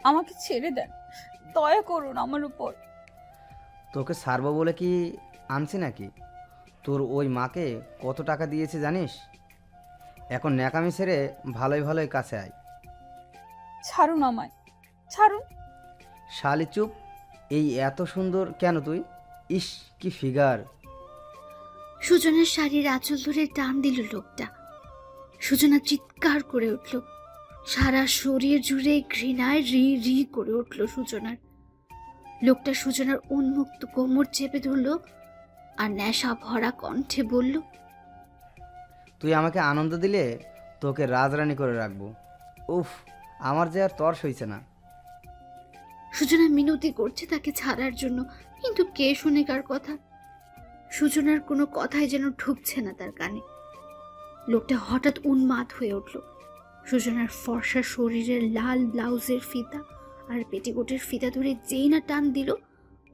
আমাকে ছেড়ে দেন, দয়া করুন আমার উপর। তোকে ছাড়বো বলে কি আনছি নাকি? তোর ওই মাকে কত টাকা দিয়েছে জানিস? এখন ন্যাকামি ছেড়ে ভালোই ভালোই কাছে আয়। ছাড়ুন আমায়, ছাড়ুন। শালি চুপ। এই এত সুন্দর কেন তুই? ইস কি ফিগার! সুজনার শাড়ির আঁচল ধরে টান দিল লোকটা। সুজনা চিৎকার করে উঠল। সারা শরীর জুড়ে ঘৃণায় রি রি করে উঠল সুজনার। লোকটা সুজনার উন্মুক্ত কোমর চেপে ধরল আর নেশা ভরা কণ্ঠে বলল, তুই আমাকে আনন্দ দিলে তোকে রাজরানী করে রাখবো। উফ, আমার যে আর তর সইছে না। সুজনা মিনতি করছে তাকে ছাড়ার জন্য, কিন্তু কে শুনে কার কথা? সুজনার কোনো কথাই যেন ঢুকছে না তার কানে। লোকটা হঠাৎ উন্মাদ হয়ে উঠল। সুজনার ফর্সা শরীরের লাল ব্লাউজের ফিতা আর পেটিকোটের ফিতা ধরে যেই না টান দিল,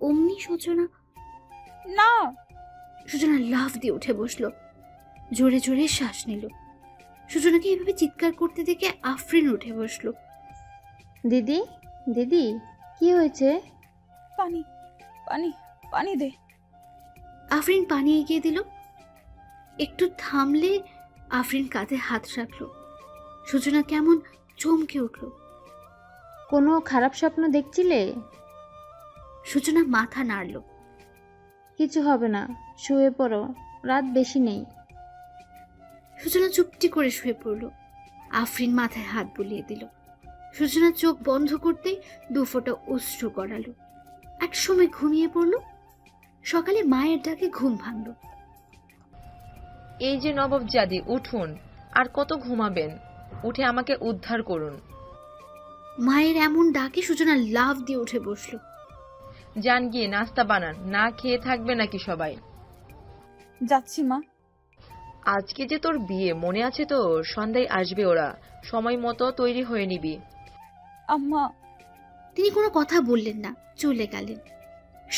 অমনি না! সুজনা লাফ দিয়ে উঠে বসলো, জোরে জোরে শ্বাস নিল। সুজনাকে এভাবে চিৎকার করতে দেখে আফরিন উঠে বসলো। দিদি, দিদি, কি হয়েছে? পানি, পানি, পানি দে। আফরিন পানি এগিয়ে দিল। একটু থামলে আফরিন কাঁধে হাত রাখলো। সুজনা কেমন চমকে উঠল। কোনো খারাপ স্বপ্ন দেখছিলে? সুজনা মাথা নাড়ল। কিছু হবে না, শুয়ে পড়ো, রাত বেশি নেই। সুজনা চুপটি করে শুয়ে পড়ল। আফরিন মাথায় হাত বুলিয়ে দিল। সুজনা চোখ বন্ধ করতেই দুফোঁটা অশ্রু গড়ালো। এক সময় ঘুমিয়ে পড়ল। সকালে মায়ের ডাকে ঘুম ভাঙল। এই যে নবাবজাদি, উঠুন, আর কত ঘুমাবেন? উঠে আমাকে উদ্ধার করুন। মায়ের এমন ডাকে সুজনা লাফ দিয়ে উঠে বসল। যান গিয়ে নাস্তা বানান, না খেয়ে থাকবে নাকি সবাই? যাচ্ছি মা। আজকে যে তোর বিয়ে, মনে আছে তো? সন্ধ্যায় আসবে ওরা, সময় মতো তৈরি হয়ে নিবি। আম্মা। তিনি কোনো কথা বললেন না, চলে গেলেন।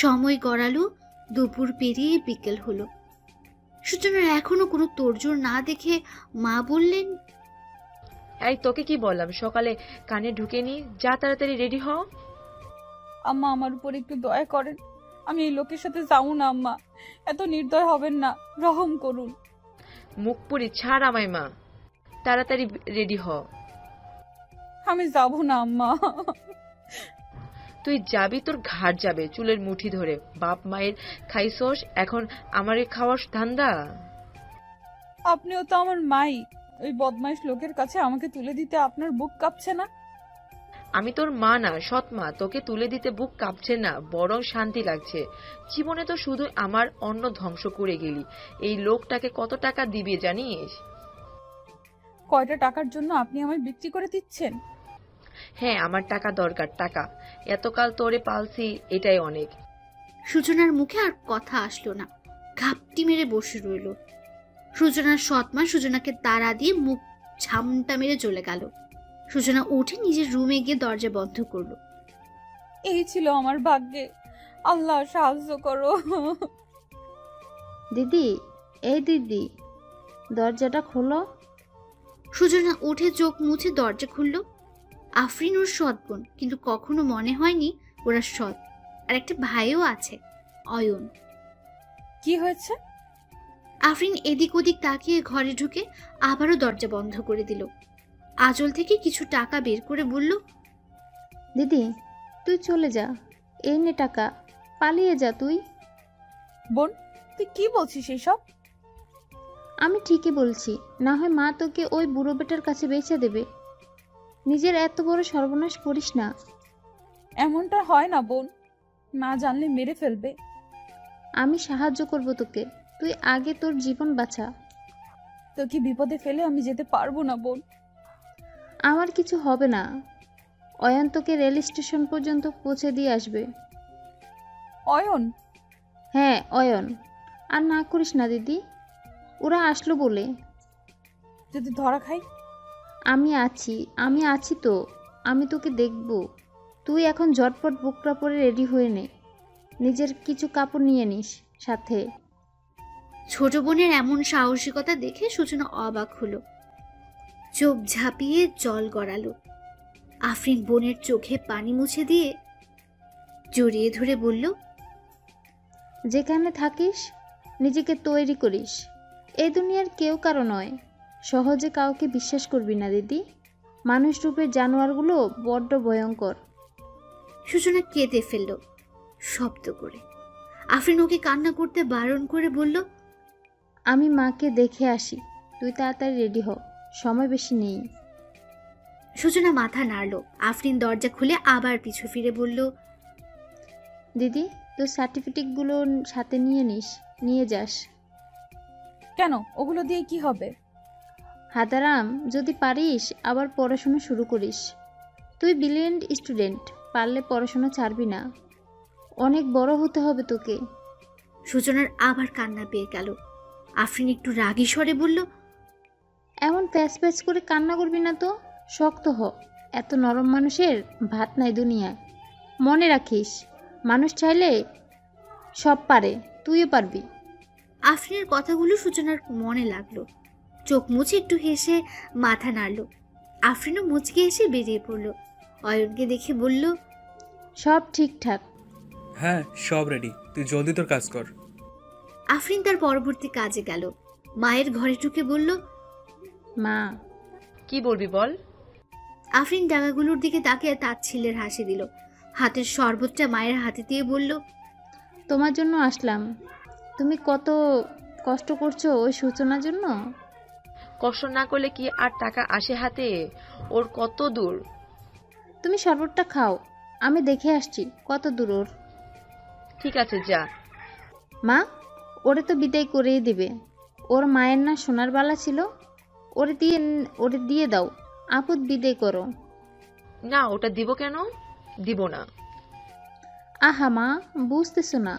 সময় গড়ালো, দুপুর পেরিয়ে বিকেল হলো। সুজনার এখনো কোনো তোড়জোড় না দেখে মা বললেন, এই তোকে কি বললাম সকালে কানে ঢুকে নি, যা তাড়াতাড়ি রেডি হ। আম্মা আমার উপর একটু দয়া করেন, আমি এই লোকের সাথে যাবো না আম্মা। এত নির্দয় হবেন না, রহম করুন। মুখ পুরি ছাড় আমায় মা, তাড়াতাড়ি রেডি হ। আমি যাবো না আম্মা। তুই যাবি, তোর ঘাট যাবে চুলের মুঠি ধরে। বাপ মায়ের খাইছস, এখন আমারে খাওয়াস ধান্দা? আপনিও তো আমার মাই, ওই বদমাইশ লোকের কাছে আমাকে তুলে দিতে আপনার বুক কাঁপছে না? আমি তোর মা না, সৎ মা, তোকে তুলে দিতে বুক কাঁপছে না, বরং শান্তি লাগছে। জীবনে তো শুধু আমার অন্ন ধ্বংস করে গেলি। এই লোকটাকে কত টাকা দিবি জানিস? কয়টা টাকার জন্য আপনি আমায় বিক্রি করে দিচ্ছেন? হ্যাঁ, আমার টাকা দরকার, টাকা। এতকাল তোরে পালছি, এটাই অনেক। সুজনার মুখে আর কথা আসলো না, ঘাপটি মেরে বসে রইল। সুজনার সৎমা সুজনাকে তাড়া দিয়ে মুখ ঝামটা মেরে চলে গেল। সুজনা উঠে নিজের রুমে গিয়ে দরজা বন্ধ করলো। এই ছিল আমার ভাগ্যে, আল্লাহ সাহায্য করো। দিদি, এই দিদি, দরজাটা খোলো। সুজনা উঠে চোখ মুছে দরজা খুলল। আফরিন ওর সৎ বোন, কিন্তু কখনো মনে হয়নি ওরা সৎ। আর একটা ভাইও আছে, অয়ন। কি হয়েছে? আফরিন এদিক ওদিক তাকিয়ে ঘরে ঢুকে আবারও দরজা বন্ধ করে দিল। আঁচল থেকে কিছু টাকা বের করে বলল, দিদি, তুই চলে যা, এই নে টাকা, পালিয়ে যা তুই। বোন, তুই কি বলছিস এসব? আমি ঠিকই বলছি, না হয় মা তোকে ওই বুড়ো বেটার কাছে বেচে দেবে। নিজের এত বড় সর্বনাশ করিস না। এমনটা হয় না বোন, না জানলে মেরে ফেলবে। আমি সাহায্য করব তোকে, তুই আগে তোর জীবন বাঁচা। তোকে বিপদে ফেলে আমি যেতে পারবো না বোন। আমার কিছু হবে না, অয়ন তোকে রেল স্টেশন পর্যন্ত পৌঁছে দিয়ে আসবে। অয়ন? হ্যাঁ, অয়ন। আর না করিস না দিদি, ওরা আসলো বলে। যদি ধরা খাই? আমি আছি তো, আমি তোকে দেখব। তুই এখন ঝটপট বুকরা পরে রেডি হয়ে নে, নিজের কিছু কাপড় নিয়ে নিস সাথে। ছোট বোনের এমন সাহসিকতা দেখে সূচনা অবাক হলো, চোখ ঝাঁপিয়ে জল গড়ালো। আফরিন বোনের চোখে পানি মুছে দিয়ে জড়িয়ে ধরে বলল, যেখানে থাকিস নিজেকে তৈরি করিস। এই দুনিয়ার কেউ কারো নয়। সহজে কাউকে বিশ্বাস করবি না দিদি। মানুষ রূপের জানোয়ারগুলো বড্ড ভয়ঙ্কর। সূচনা কেঁদে ফেলল শব্দ করে। আফরিন ওকে কান্না করতে বারণ করে বলল, আমি মাকে দেখে আসি, তুই তাড়াতাড়ি রেডি হ, সময় বেশি নেই। সূচনা মাথা নাড়ল। আফরিন দরজা খুলে আবার পিছু ফিরে বলল, দিদি তোর সার্টিফিকেটগুলো সাথে নিয়ে যাস। কেন, ওগুলো দিয়ে কি হবে? হাদারাম, যদি পারিস আবার পড়াশোনা শুরু করিস। তুই ব্রিলিয়েন্ট স্টুডেন্ট, পারলে পড়াশোনা ছাড়বি না। অনেক বড় হতে হবে তোকে। সূচনার আবার কান্না পেয়ে গেল। আফরিন একটু রাগী স্বরে বলল, এমন প্যাচ প্যাচ করে কান্না করবি না তো, শক্ত হ। এত নরম মানুষের ভাত নাই দুনিয়ায়। মনে রাখিস, মানুষ চাইলে সব পারে, তুইও পারবি। আফরিনের কথাগুলো সূচনার মনে লাগলো। চোখ মুছে একটু হেসে মাথা নাড়ল। আফরিনও মুচকে এসে বেরিয়ে পড়ল। অয়নকে দেখে বলল, সব ঠিকঠাক। হ্যাঁ, সব রেডি, তুই জলদি তোর কাজ কর। আফরিন তার পরবর্তী কাজে গেল। মায়ের ঘরে ঢুকে বলল, মা। কি বলবি বল। আফরিন ডাঙাগুলোর দিকে তাকিয়ে তাচ্ছিল্যের হাসি দিল। হাতের শরবতটা মায়ের হাতে দিয়ে বলল, তোমার জন্য আসলাম। তুমি কত কষ্ট করছো ওই সূচনার জন্য। কষ্ট না করলে কি আর টাকা আসে হাতে? ওর কত দূর। তুমি শরবতটা খাও, আমি দেখে আসছি কত দূর ওর। ঠিক আছে, যা। মা, ওরে তো বিদায় করেই দিবে। ওর মায়ের না সোনার বালা ছিল, ওরে দিয়ে দাও। আপদ বিদায় করো। না, ওটা দিব কেন? দিব না। আহা মা, বুঝতেছো না,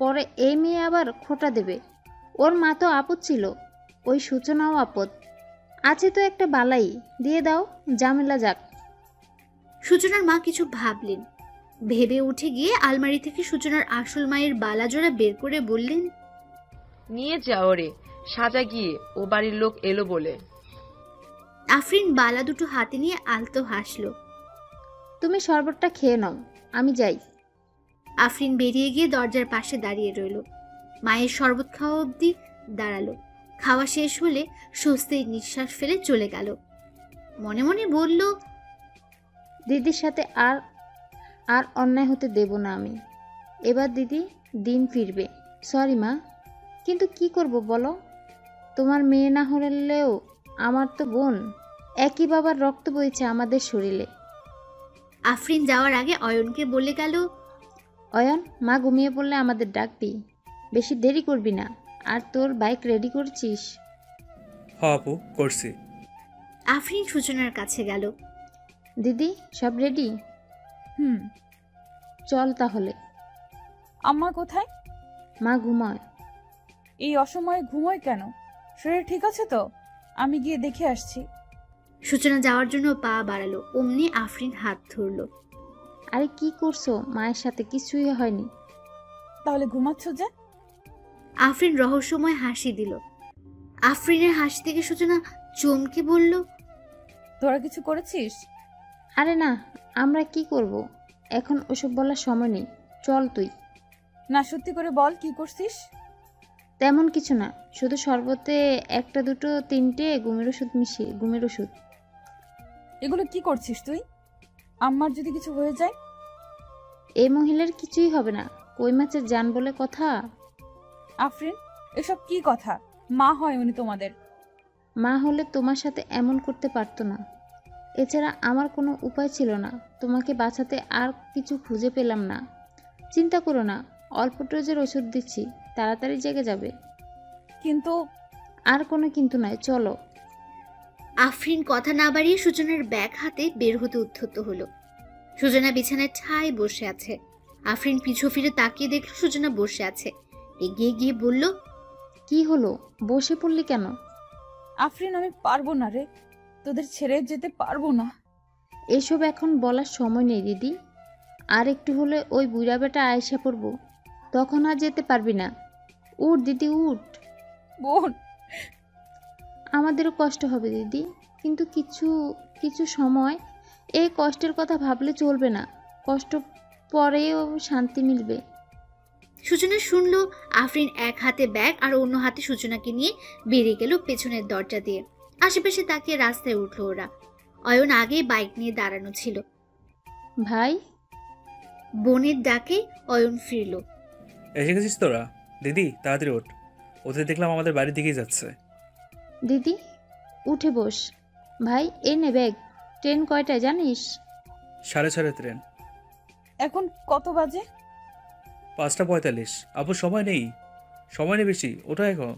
পরে এই মেয়ে আবার খোটা দেবে। ওর মা তো আপদ ছিল, ওই সূচনাও আপদ আছে তো একটা বালাই, দিয়ে দাও, ঝামেলা যাক। সূচনার মা কিছু ভাবলেন। ভেবে উঠে গিয়ে আলমারি থেকে সূচনার আসল মায়ের বালা জোড়া বের করে বললেন, নিয়ে যা ওরে, সাজা গিয়ে, ও বাড়ির লোক এলো বলে। আফরিন বালা দুটো হাতে নিয়ে আলতো হাসল। তুমি শরবতটা খেয়ে নাও, আমি যাই। আফরিন বেরিয়ে গিয়ে দরজার পাশে দাঁড়িয়ে রইল। মায়ের শরবত খাওয়া অবধি দাঁড়ালো। খাওয়া শেষ হলে স্বস্তির নিঃশ্বাস ফেলে চলে গেল। মনে মনে বলল, দিদির সাথে আর অন্যায় হতে দেব না আমি। এবার দিদি দিন ফিরবে। সরি মা, কিন্তু কি করব বলো? তোমার মেয়ে না হলেও আমার তো বোন। একই বাবার রক্ত বইছে আমাদের শরীরে। আফরিন যাওয়ার আগে অয়নকে বলে গেল, অয়ন, মা ঘুমিয়ে পড়লে আমাদের ডাকবি। বেশি দেরি করবি না। আর তোর বাইক রেডি করছিস? হ আপু, করছি। আফরিন সূচনার কাছে গেল। দিদি সব রেডি? হুম। চল তাহলে। আম্মা কোথায়? মা ঘুমায়। এই অসময়ে ঘুমোয় কেন? শরীর ঠিক আছে তো? আমি গিয়ে দেখে আসছি। সূচনা যাওয়ার জন্য পা বাড়ালো, অমনি আফরিন হাত ধরল। আরে কি করছো? মায়ের সাথে কিছুই হয়নি। তাহলে ঘুমাচ্ছ যে? আফরিন রহস্যময় হাসি দিল। আফরিনের হাসি থেকে সূচনা চমকে বলল, তোরা কিছু করেছিস? আরে না, আমরা কি করব? এখন ওসব বলার সময় নেই, চল তুই। না, সত্যি করে বল, কি করছিস? তেমন কিছু না, শুধু শরবতে একটা দুটো তিনটে ঘুমের ওষুধ মিশিয়ে। ঘুমের ওষুধ। এগুলো কি করছিস তুই? আম্মার যদি কিছু হয়ে যায়? এই মহিলার কিছুই হবে না, কই মাছের জান বলে কথা। আফরিন, এসব কি কথা? মা হয় উনি তোমাদের। মা হলে তোমার সাথে এমন করতে পারতো না। এছাড়া আমার কোনো উপায় ছিল না, তোমাকে বাঁচাতে আর কিছু খুঁজে পেলাম না। চিন্তা করো না, অল্প ডোজের ওষুধ দিচ্ছি, তাড়াতাড়ি জেগে যাবে। কিন্তু আর কোনো কিন্তু নয়, চলো। আফরিন কথা না বাড়িয়ে সূচনার ব্যাগ হাতে বের হতে উদ্ধত হলো। সূচনা বিছানায় ঠায় বসে আছে। আফরিন পিছু ফিরে তাকিয়ে দেখল সূচনা বসে আছে। এগিয়ে গিয়ে বলল, কি হলো, বসে পড়লি কেন? আফরিন, আমি পারবো না রে, তোদের ছেড়ে যেতে পারবো না। এসব এখন বলার সময় নেই দিদি। আর একটু হলে ওই বুড়া বেটা আয়সা পড়বো, তখন আর যেতে পারবি না। উঠ দিদি, উঠ। বোন, আমাদেরও কষ্ট হবে দিদি, কিন্তু কিছু সময় এই কষ্টের কথা ভাবলে চলবে না, কষ্ট পরেও শান্তি মিলবে। সূচনা শুনল আফরিন এক হাতে ব্যাগ আর অন্য হাতে সূচনাকে নিয়ে বেরিয়ে গেল পেছনের দরজা দিয়ে। আশেপাশে তাকিয়ে রাস্তায় উঠল ওরা। অয়ন আগেই বাইক নিয়ে দাঁড়ানো ছিল। ভাই, বোনের ডাকে অয়ন ফিরল। এসে গেছিস তোরা? দিদি তাড়াতাড়ি ওঠ, ওদের দেখলাম আমাদের বাড়ির দিকেই যাচ্ছে। দিদি উঠে বস। ভাই এই নে ব্যাগ। ট্রেন কয়টায় জানিস? 6:30 ট্রেন। এখন কত বাজে? 5:45। আপু সময় নেই, সময় নেই বেশি, ওটা এখন।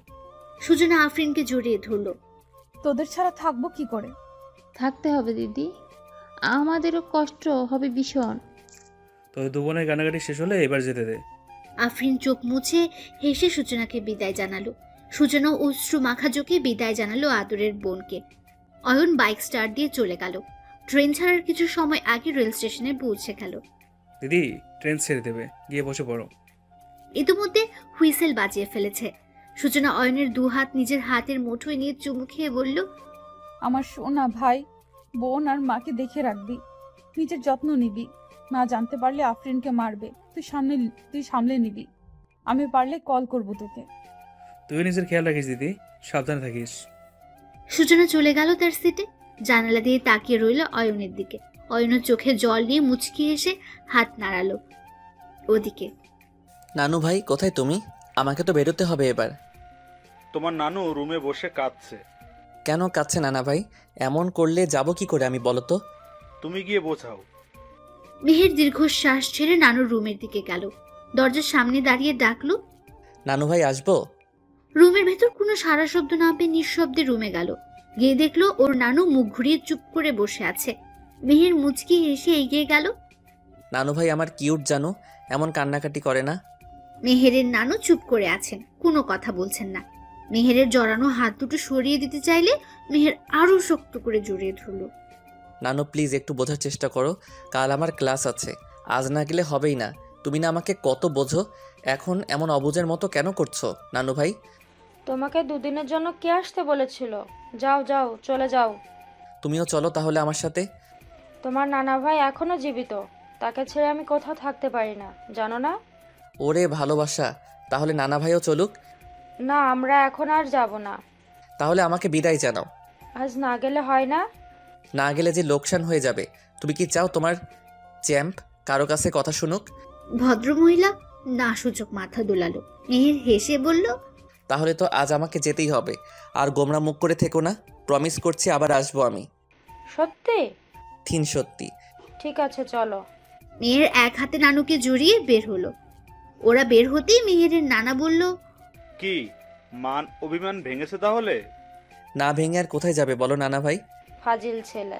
সূচনা আফরিনকে জড়িয়ে ধরল। তোদের ছাড়া থাকবো কি করে? থাকতে হবে দিদি, আমাদেরও কষ্ট হবে ভীষণ। তোদের দু বোনের গানাগাটি শেষ হলে এবার যেতে দে। আফরিন চোখ মুছে হেসে সূচনাকে বিদায় জানালো। সূচনা অশ্রু মাখা চোখে বিদায় জানালো আদরের বোনকে। অয়ন বাইক স্টার্ট দিয়ে চলে গেল। ট্রেন ছাড়ার কিছু সময় আগে রেল স্টেশনে পৌঁছে গেল। দিদি ট্রেন ছেড়ে দেবে, গিয়ে বসে পড়ো। ইতিমধ্যে হুইসেল বাজিয়ে ফেলেছে। সূচনা অয়নের দু হাত নিজের হাতের মুঠোয় নিয়ে চুমু খেয়ে বলল, আমার সোনা ভাই, বোন আর মাকে দেখে রাখবি, নিজের যত্ন নিবি। মা জানতে পারলে আফরিনকে মারবে, তুই সামলে নিবি। আমি পারলে কল করব তোকে। তুই নিজের খেয়াল রাখিস দিদি, সাবধানে থাকিস। সূচনা চলে গেল তার সিটে। জানালা দিয়ে তাকিয়ে রইল অয়নের দিকে। অয়নের চোখে জল নিয়ে মুচকি এসে হাত নাড়ালো ওদিকে। নানু ভাই কোথায় তুমি? আমাকে তো বেরোতে হবে এবার। তোমার নানু রুমে বসে কাঁদছে। কেন কাঁদছে নানা ভাই? এমন করলে যাব কি করে আমি, বলো তো? তুমি গিয়ে বোঝাও। মেহের দীর্ঘশ্বাস ছেড়ে নানুর রুমের দিকে গেল। দরজার সামনে দাঁড়িয়ে ডাকলো, নানু ভাই আসবো? রুমের ভেতর কোনো সারা শব্দ না পেয়ে নিঃশব্দে রুমে গেল। গিয়ে দেখলো ওর নানু মুখ ঘুরিয়ে চুপ করে বসে আছে। মেহের মুচকি হেসে এগিয়ে গেল। নানু ভাই আমার কিউট জানো, এমন কান্নাকাটি করে না। মেহেরের নানু চুপ করে আছেন, কোনো কথা বলছেন না। মেহেরের জড়ানো হাত দুটো সরিয়ে দিতে চাইলে মেহের আরো শক্ত করে জড়িয়ে ধরল। নানু প্লিজ একটু বোঝার চেষ্টা করো, কাল আমার ক্লাস আছে, আজ না গেলে হবেই না। তুমি না আমাকে কত বোঝো, এখন এমন অবুঝের মতো কেন করছো নানু ভাই? তোমাকে দুদিনের জন্য কে আসতে বলেছিল? যাও যাও চলে যাও। তুমিও চলো তাহলে আমার সাথে। তোমার নানা ভাই এখনো জীবিত, তাকে ছেড়ে আমি কোথাও থাকতে পারি না, জানো না? ওরে ভালোবাসা, তাহলে নানা ভাইও চলুক। না, আমরা এখন আর যাব না। তাহলে আমাকে বিদায় জানাও। আজ না গেলে হয় না? না গেলে যে লোকসান হয়ে যাবে। তুমি কি চাও তোমার চ্যাম্প কারো কাছে কথা শুনুক? ভদ্রমহিলা না সূচক মাথা দোলালো। মেহের হেসে বলল, তাহলে তো আজ আমাকে যেতেই হবে। আর গোমরা মুখ করে থেকো না, প্রমিস করছি আবার আসবো আমি। সত্যি? সত্যি। ঠিক আছে চলো। মেহের এক হাতে নানুকে জড়িয়ে বের হলো। ওরা বের হতেই মেহেরের নানা বলল, কি মান অভিমান ভেঙেছে তাহলে? না ভেঙে আর কোথায় যাবে বলো নানা ভাই? ফাজিল ছেলে।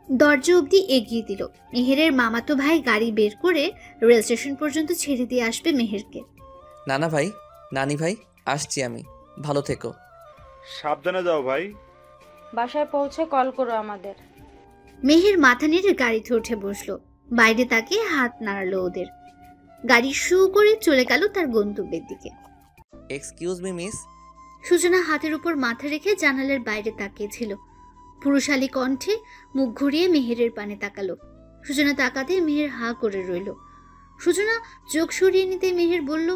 দরজা অবধি এগিয়ে দিল। মেহেরের মামাতো ভাই গাড়ি বের করে রেল স্টেশন পর্যন্ত ছেড়ে দিয়ে আসবে মেহেরকে। নানা ভাই, নানি ভাই, আসছি আমি, ভালো থেকো। সাবধানে যাও ভাই। বাসায় পৌঁছে কল করো আমাদের। মেহের মাথা নেড়ে গাড়িতে উঠে বসলো। বাইরে তাকিয়ে হাত নাড়ালো ওদের। গাড়ি শু করে চলে গেল তার গন্তব্যের দিকে। Excuse me miss. সূচনা হাতের উপর মাথা রেখে জানালার বাইরে তাকিয়েছিল। পুরুষালী কণ্ঠে মুখ ঘুরিয়ে মেহেরের পানে তাকালো। সূচনা তাকাতে মেহের হা করে রইল। সূচনা চোখ সরিয়ে নিতে মেহের বলল,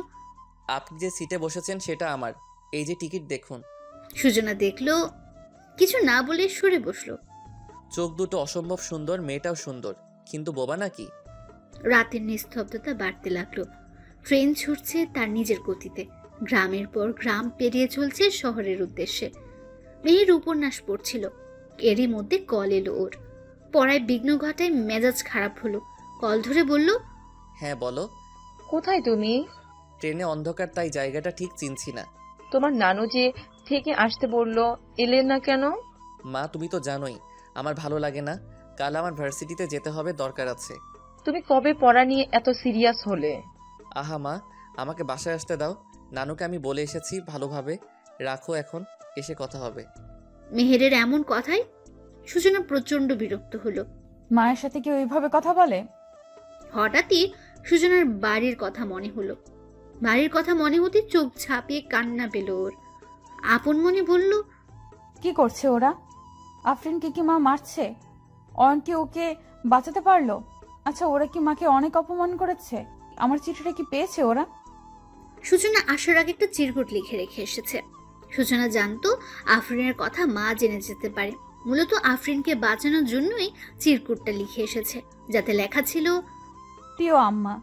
আপনি যে সিটে বসেছেন সেটা আমার, এই যে টিকিট দেখুন। সূচনা দেখলো, কিছু না বলে সরে বসলো। চোখ দুটো অসম্ভব সুন্দর, মেয়েটাও সুন্দর, কিন্তু বোবা নাকি? রাতের নিস্তব্ধতা বাড়তে লাগলো। ট্রেন ছুটছে তার নিজের গতিতে। গ্রামের পর গ্রাম পেরিয়ে চলছে শহরের উদ্দেশ্যে। মেহের উপন্যাস পড়ছিল। এরই মধ্যে কল এলো ওর। পড়ায় বিঘ্ন ঘটায় মেজাজ খারাপ হলো। কল ধরে বলল, হ্যাঁ বলো। কোথায় তুমি? ট্রেনে অন্ধকার, তাই জায়গাটা ঠিক চিনছি না। তোমার নানু যে থেকে আসতে বললো, এলে না কেন? মা তুমি তো জানোই আমার ভালো লাগে না, কাল আমার ভার্সিটিতে যেতে হবে, দরকার আছে। তুমি কবে পড়া নিয়ে এত সিরিয়াস হলে? আহা মা, আমাকে বাসায় আসতে দাও, নানুকে আমি বলে এসেছি ভালোভাবে। রাখো এখন, এসে কথা হবে। মেহেরের এমন কথায় সূচনা প্রচন্ড বিরক্ত হলো। মায়ের সাথে কি ওইভাবে কথা বলে? হঠাৎই সূচনার বাড়ির কথা মনে হলো। বাড়ির কথা মনে হতে চোখ ঝাঁপিয়ে কান্না পেল ওর। আপন মনে বলল, কি করছে ওরা? আফরিনকে কি মা মারছে? অয়ন কি ওকে বাঁচাতে পারলো? আচ্ছা, ওরা কি মাকে অনেক অপমান করেছে? আমার চিঠিটা কি পেয়েছে ওরা? সূচনা আসার আগে একটা চিরকুট লিখে রেখে এসেছে। সূচনা জানতো আফরিনের কথা মা জেনে যেতে পারে। মূলত আফরিনকে বাঁচানোর জন্যই চিরকুটটা লিখে এসেছে, যাতে লেখা ছিল, প্রিয় আম্মা,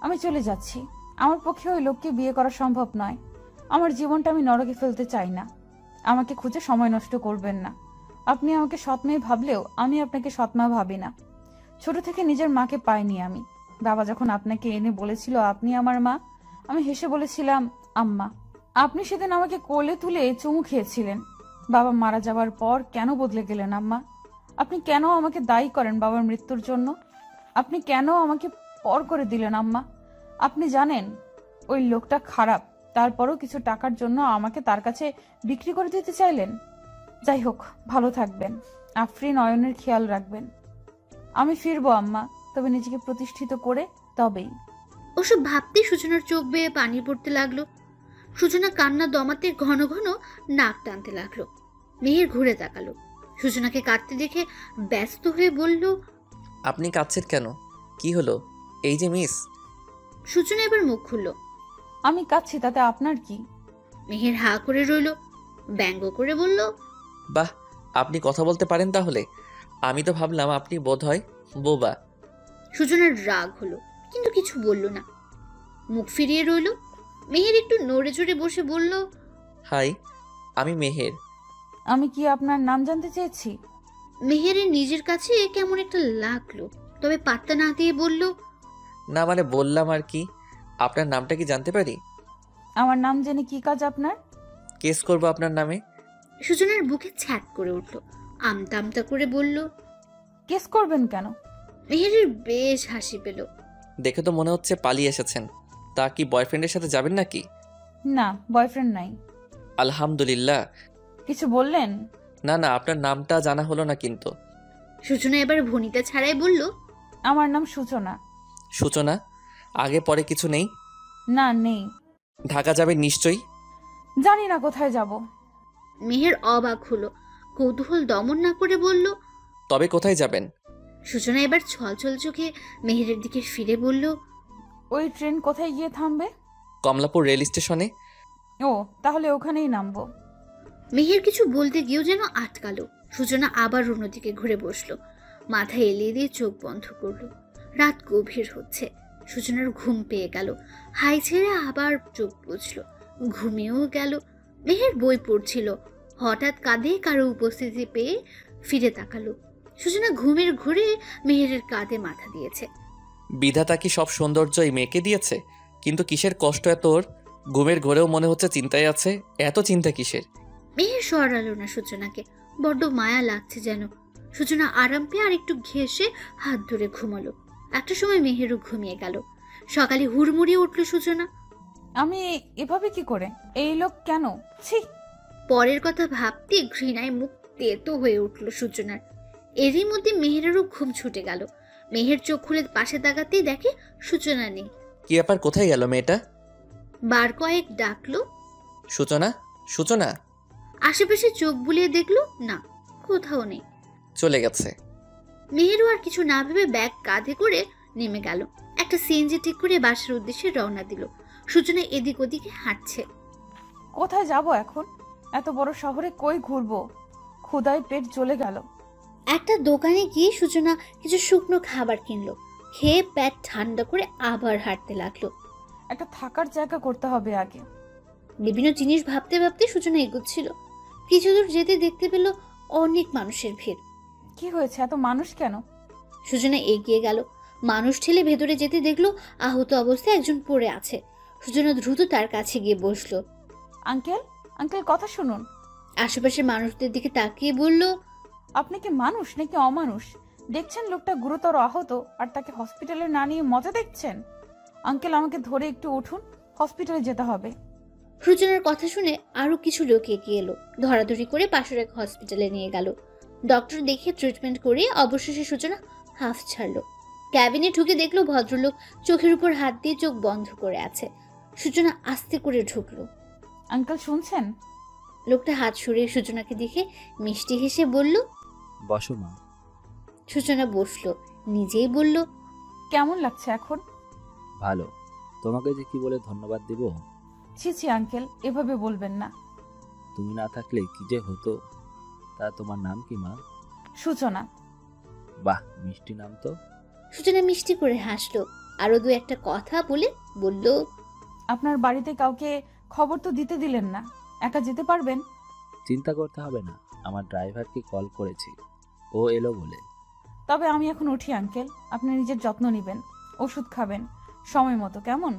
আমি চলে যাচ্ছি। আমার পক্ষে ওই লোককে বিয়ে করা সম্ভব নয়। আমার জীবনটা আমি নরকে ফেলতে চাই না। আমাকে খুঁজে সময় নষ্ট করবেন না। আপনি আমাকে সৎ মেয়ে ভাবলেও আমি আপনাকে সৎ মা ভাবি না। ছোট থেকে নিজের মাকে পাইনি আমি। বাবা যখন আপনাকে এনে বলেছিল আপনি আমার মা, আমি হেসে বলেছিলাম আম্মা। আপনি সেদিন আমাকে কোলে তুলে চুমু খেয়েছিলেন। বাবা মারা যাওয়ার পর কেন বদলে গেলেন আম্মা? আপনি কেন আমাকে দায়ী করেন বাবার মৃত্যুর জন্য? আপনি কেন আমাকে পর করে দিলেন আম্মা? আপনি জানেন ওই লোকটা খারাপ, তারপরও কিছু টাকার জন্য আমাকে তার কাছে বিক্রি করে দিতে চাইলেন। যাই হোক, ভালো থাকবেন। আফরিন অয়নের খেয়াল রাখবেন। আমি ফিরবো আম্মা, তবে নিজেকে প্রতিষ্ঠিত করে তবেই। ওসব ভাবতেই সূচনার চোখ বেয়ে পানি পড়তে লাগলো। সূচনা কান্না দমাতে ঘন ঘন নাক টানতে লাগলো। মেহের ঘুরে তাকালো। সূচনাকে কাঁদতে দেখে ব্যস্ত হয়ে বলল, আপনি কাঁদছেন কেন? কি হলো? এই যে মিস। সূচনা এবার মুখ খুলল। আমি কাঁদছি, তাতে আপনার কি? মেহের হা করে রইল, ব্যঙ্গ করে বলল, বাহ, আপনি কথা বলতে পারেন তাহলে? আমি তো ভাবলাম আপনি বোধহয় বোবা। সূচনার রাগ হলো, কিন্তু কিছু বলল না, মুখ ফিরিয়ে রইল। মেহের একটু নড়ে চড়ে বসে বলল, হাই, আমি মেহের। আমি কি আপনার নাম জানতে চেয়েছি? মেহেরের নিজের কাছে কেমন একটা লাগলো, তবে পাত্তা না দিয়ে বলল, না মানে বললাম আর কি। আপনার নামটা কি জানতে পারি? আমার নাম জেনে কি কাজ আপনার? কেস করবো আপনার নামে। সূচনার বুকে ছ্যাট করে উঠল, আমতা আমতা করে বলল, কেস করবেন কেন? মেহেরের বেশ হাসি পেল। দেখে তো মনে হচ্ছে পালিয়ে এসেছেন। তা কি বয়ফ্রেন্ডের সাথে যাবেন নাকি? না, বয়ফ্রেন্ড নাই। আলহামদুলিল্লাহ। কিছু বললেন? না না, আপনার নামটা জানা হলো না কিন্তু। সূচনা এবার ভনিতা ছাড়াই বলল, আমার নাম সূচনা। সূচনা? আগে পরে কিছু নেই? না, নেই। ঢাকা যাবেন নিশ্চয়ই? জানি না কোথায় যাব। মেহের অবাক হলো, কৌতূহল দমন না করে বলল, তবে কোথায় যাবেন? সূচনা এবার ছলছল চোখে মেহেরের দিকে ফিরে বলল, ওই ট্রেন কোথায় গিয়ে থামবে? কমলাপুর রেল স্টেশনে। ও, তাহলে ওখানেই নামবো। মেহের কিছু বলতে গিয়েও যেন আটকালো। সূচনা আবার অন্যদিকে ঘুরে বসলো, মাথা এলিয়ে দিয়ে চোখ বন্ধ করলো। রাত গভীর হচ্ছে। সূচনার ঘুম পেয়ে গেল। হাই ছেড়ে আবার চোখ বুঝলো, ঘুমিয়েও গেল। মেহের বই পড়ছিল, হঠাৎ কাঁধে কারো উপস্থিতি পেয়ে ফিরে তাকালো। সূচনা ঘুমের ঘুরে মেহেরের কাঁধে মাথা দিয়েছে। বিধাতা কি সব সৌন্দর্য এই মেয়েকে দিয়েছে? কিন্তু কিসের কষ্ট এত ওর? ঘুমের ঘরেও মনে হচ্ছে চিন্তায় আছে। এত চিন্তা কিসের? মেহের সরালো না সূচনাকে, বড্ড মায়া লাগছে যেন। সূচনা আরাম পেয়ে আর একটু ঘেঁষে হাত ধরে ঘুমালো। একটা সময় মেহেরও ঘুমিয়ে গেল। সকালে হুড়মুড়িয়ে উঠল সূচনা। আমি এভাবে কি করে? এই লোক কেন? ছি! পরের কথা ভাবতে ঘৃণায় মুখ তেতো হয়ে উঠল সূচনার। এরই মধ্যে মেহেরেরও ঘুম ছুটে গেল। মেহের চোখ খুলে পাশে তাকাতেই দেখে সূচনা নেই। কি ব্যাপার, কোথায় গেল মেয়েটা? বার কয়েক ডাকলো, সূচনা, সূচনা। আশেপাশে চোখ বুলিয়ে দেখলো, না, কোথাও নেই। চলে গেছে। মেহেরও আর কিছু না ভেবে ব্যাগ কাঁধে করে নেমে গেল। একটা সিএনজি ঠিক করে বাসার উদ্দেশ্যে রওনা দিল। সূচনা এদিক ওদিকে হাঁটছে। কোথায় যাব এখন? এত বড় শহরে কই ঘুরবো? ক্ষুধায় পেট জ্বলে গেল। একটা দোকানে গিয়ে সূচনা কিছু শুকনো খাবার কিনলো। খেয়ে পেট ঠান্ডা করে আবার হাঁটতে লাগলো। একটা থাকার জায়গা করতে হবে আগে। বিভিন্ন জিনিস ভাবতে ভাবতে সূচনা এগোচ্ছিল। কিছু দূর যেতে দেখতে পেল অনেক মানুষের ভিড়। কি হয়েছে, এত মানুষ কেন? সূচনা এগিয়ে গেল। মানুষ ঠেলে ভেতরে যেতে দেখলো আহত অবস্থায় একজন পড়ে আছে। সূচনা দ্রুত তার কাছে গিয়ে বসলো। আঙ্কেল, আঙ্কেল, কথা শুনুন। আশেপাশের মানুষদের দিকে তাকিয়ে বলল, আপনি কি মানুষ নাকি অমানুষ? দেখছেন লোকটা গুরুতর আহত, আর তাকে হসপিটালে না নিয়ে মজা দেখছেন? আঙ্কেল, আমাকে ধরে একটু উঠুন, হসপিটালে যেতে হবে। সূচনার কথা শুনে আরো কিছু লোক এগিয়ে এলো। ধরাধরি করে পাশের এক হসপিটালে নিয়ে গেল। ডক্টর দেখে ট্রিটমেন্ট করে অবশেষে সূচনা হাফ ছাড়লো। ক্যাবিনে ঢুকে দেখলো ভদ্রলোক চোখের উপর হাত দিয়ে চোখ বন্ধ করে আছে। সূচনা আস্তে করে ঢুকলো। আঙ্কেল, শুনছেন? লোকটা হাত সরিয়ে সূচনাকে দেখে মিষ্টি হেসে বলল, বসো মা। সূচনা বসলো, নিজেই বলল, কেমন লাগছে এখন? ভালো। তোমাকে যে কি বলে ধন্যবাদ দিব। ছি ছি আঙ্কেল, এভাবে বলবেন না। তুমি না থাকলে কি যে হতো। তা তোমার নাম কি মা? সূচনা। বাহ, মিষ্টি নাম তো। সূচনা মিষ্টি করে হাসলো, আরো দু একটা কথা বলে বলল, আপনার বাড়িতে কাউকে খবর তো দিতে দিলেন না, একা যেতে পারবেন? চিন্তা করতে হবে না, আমার ড্রাইভারকে কল করেছি, ও এলো বলে। তবে আমি এখন উঠি আঙ্কেল, আপনি নিজের যত্ন নেবেন, ওষুধ খাবেন সময় মতো, কেমন?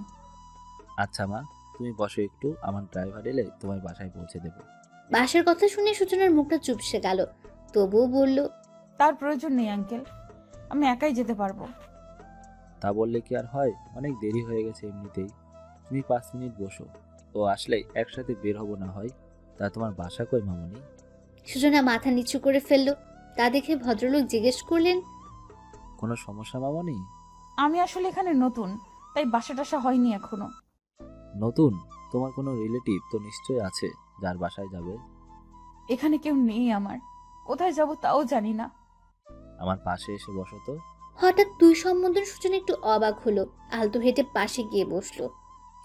আচ্ছা মা, তুমি বসো একটু, আমার ড্রাইভার এলে তোমার বাসায় পৌঁছে দেবো। বাসার কথা শুনে সূচনার মুখটা চুপসে গেল, তবুও বলল, তার প্রয়োজন নেই আঙ্কেল, আমি একাই যেতে পারবো। তা বললে কি আর হয়, অনেক দেরি হয়ে গেছে এমনিতেই। তুমি 5 মিনিট বসো, ও আসলে একসাথে বের হবো না হয়। তা তোমার বাসা কই মামনি? সূচনা মাথা নিচু করে ফেললো। তা দেখে ভদ্রলোক জিজ্ঞেস করলেন, কোনো সমস্যা মামনি? আমি আসলে এখানে নতুন, তাই বাসা টাসা হয়নি এখনো। নতুন? তোমার কোনো রিলেটিভ তো নিশ্চয়ই আছে যার বাসায় যাবে। এখানে কেউ নেই আমার, কোথায় যাব তাও জানি না। আমার পাশে এসে বসো তো। হঠাৎ দুই সম্বোধন সূচনা একটু অবাক হলো, আলতো হেঁটে পাশে গিয়ে বসলো।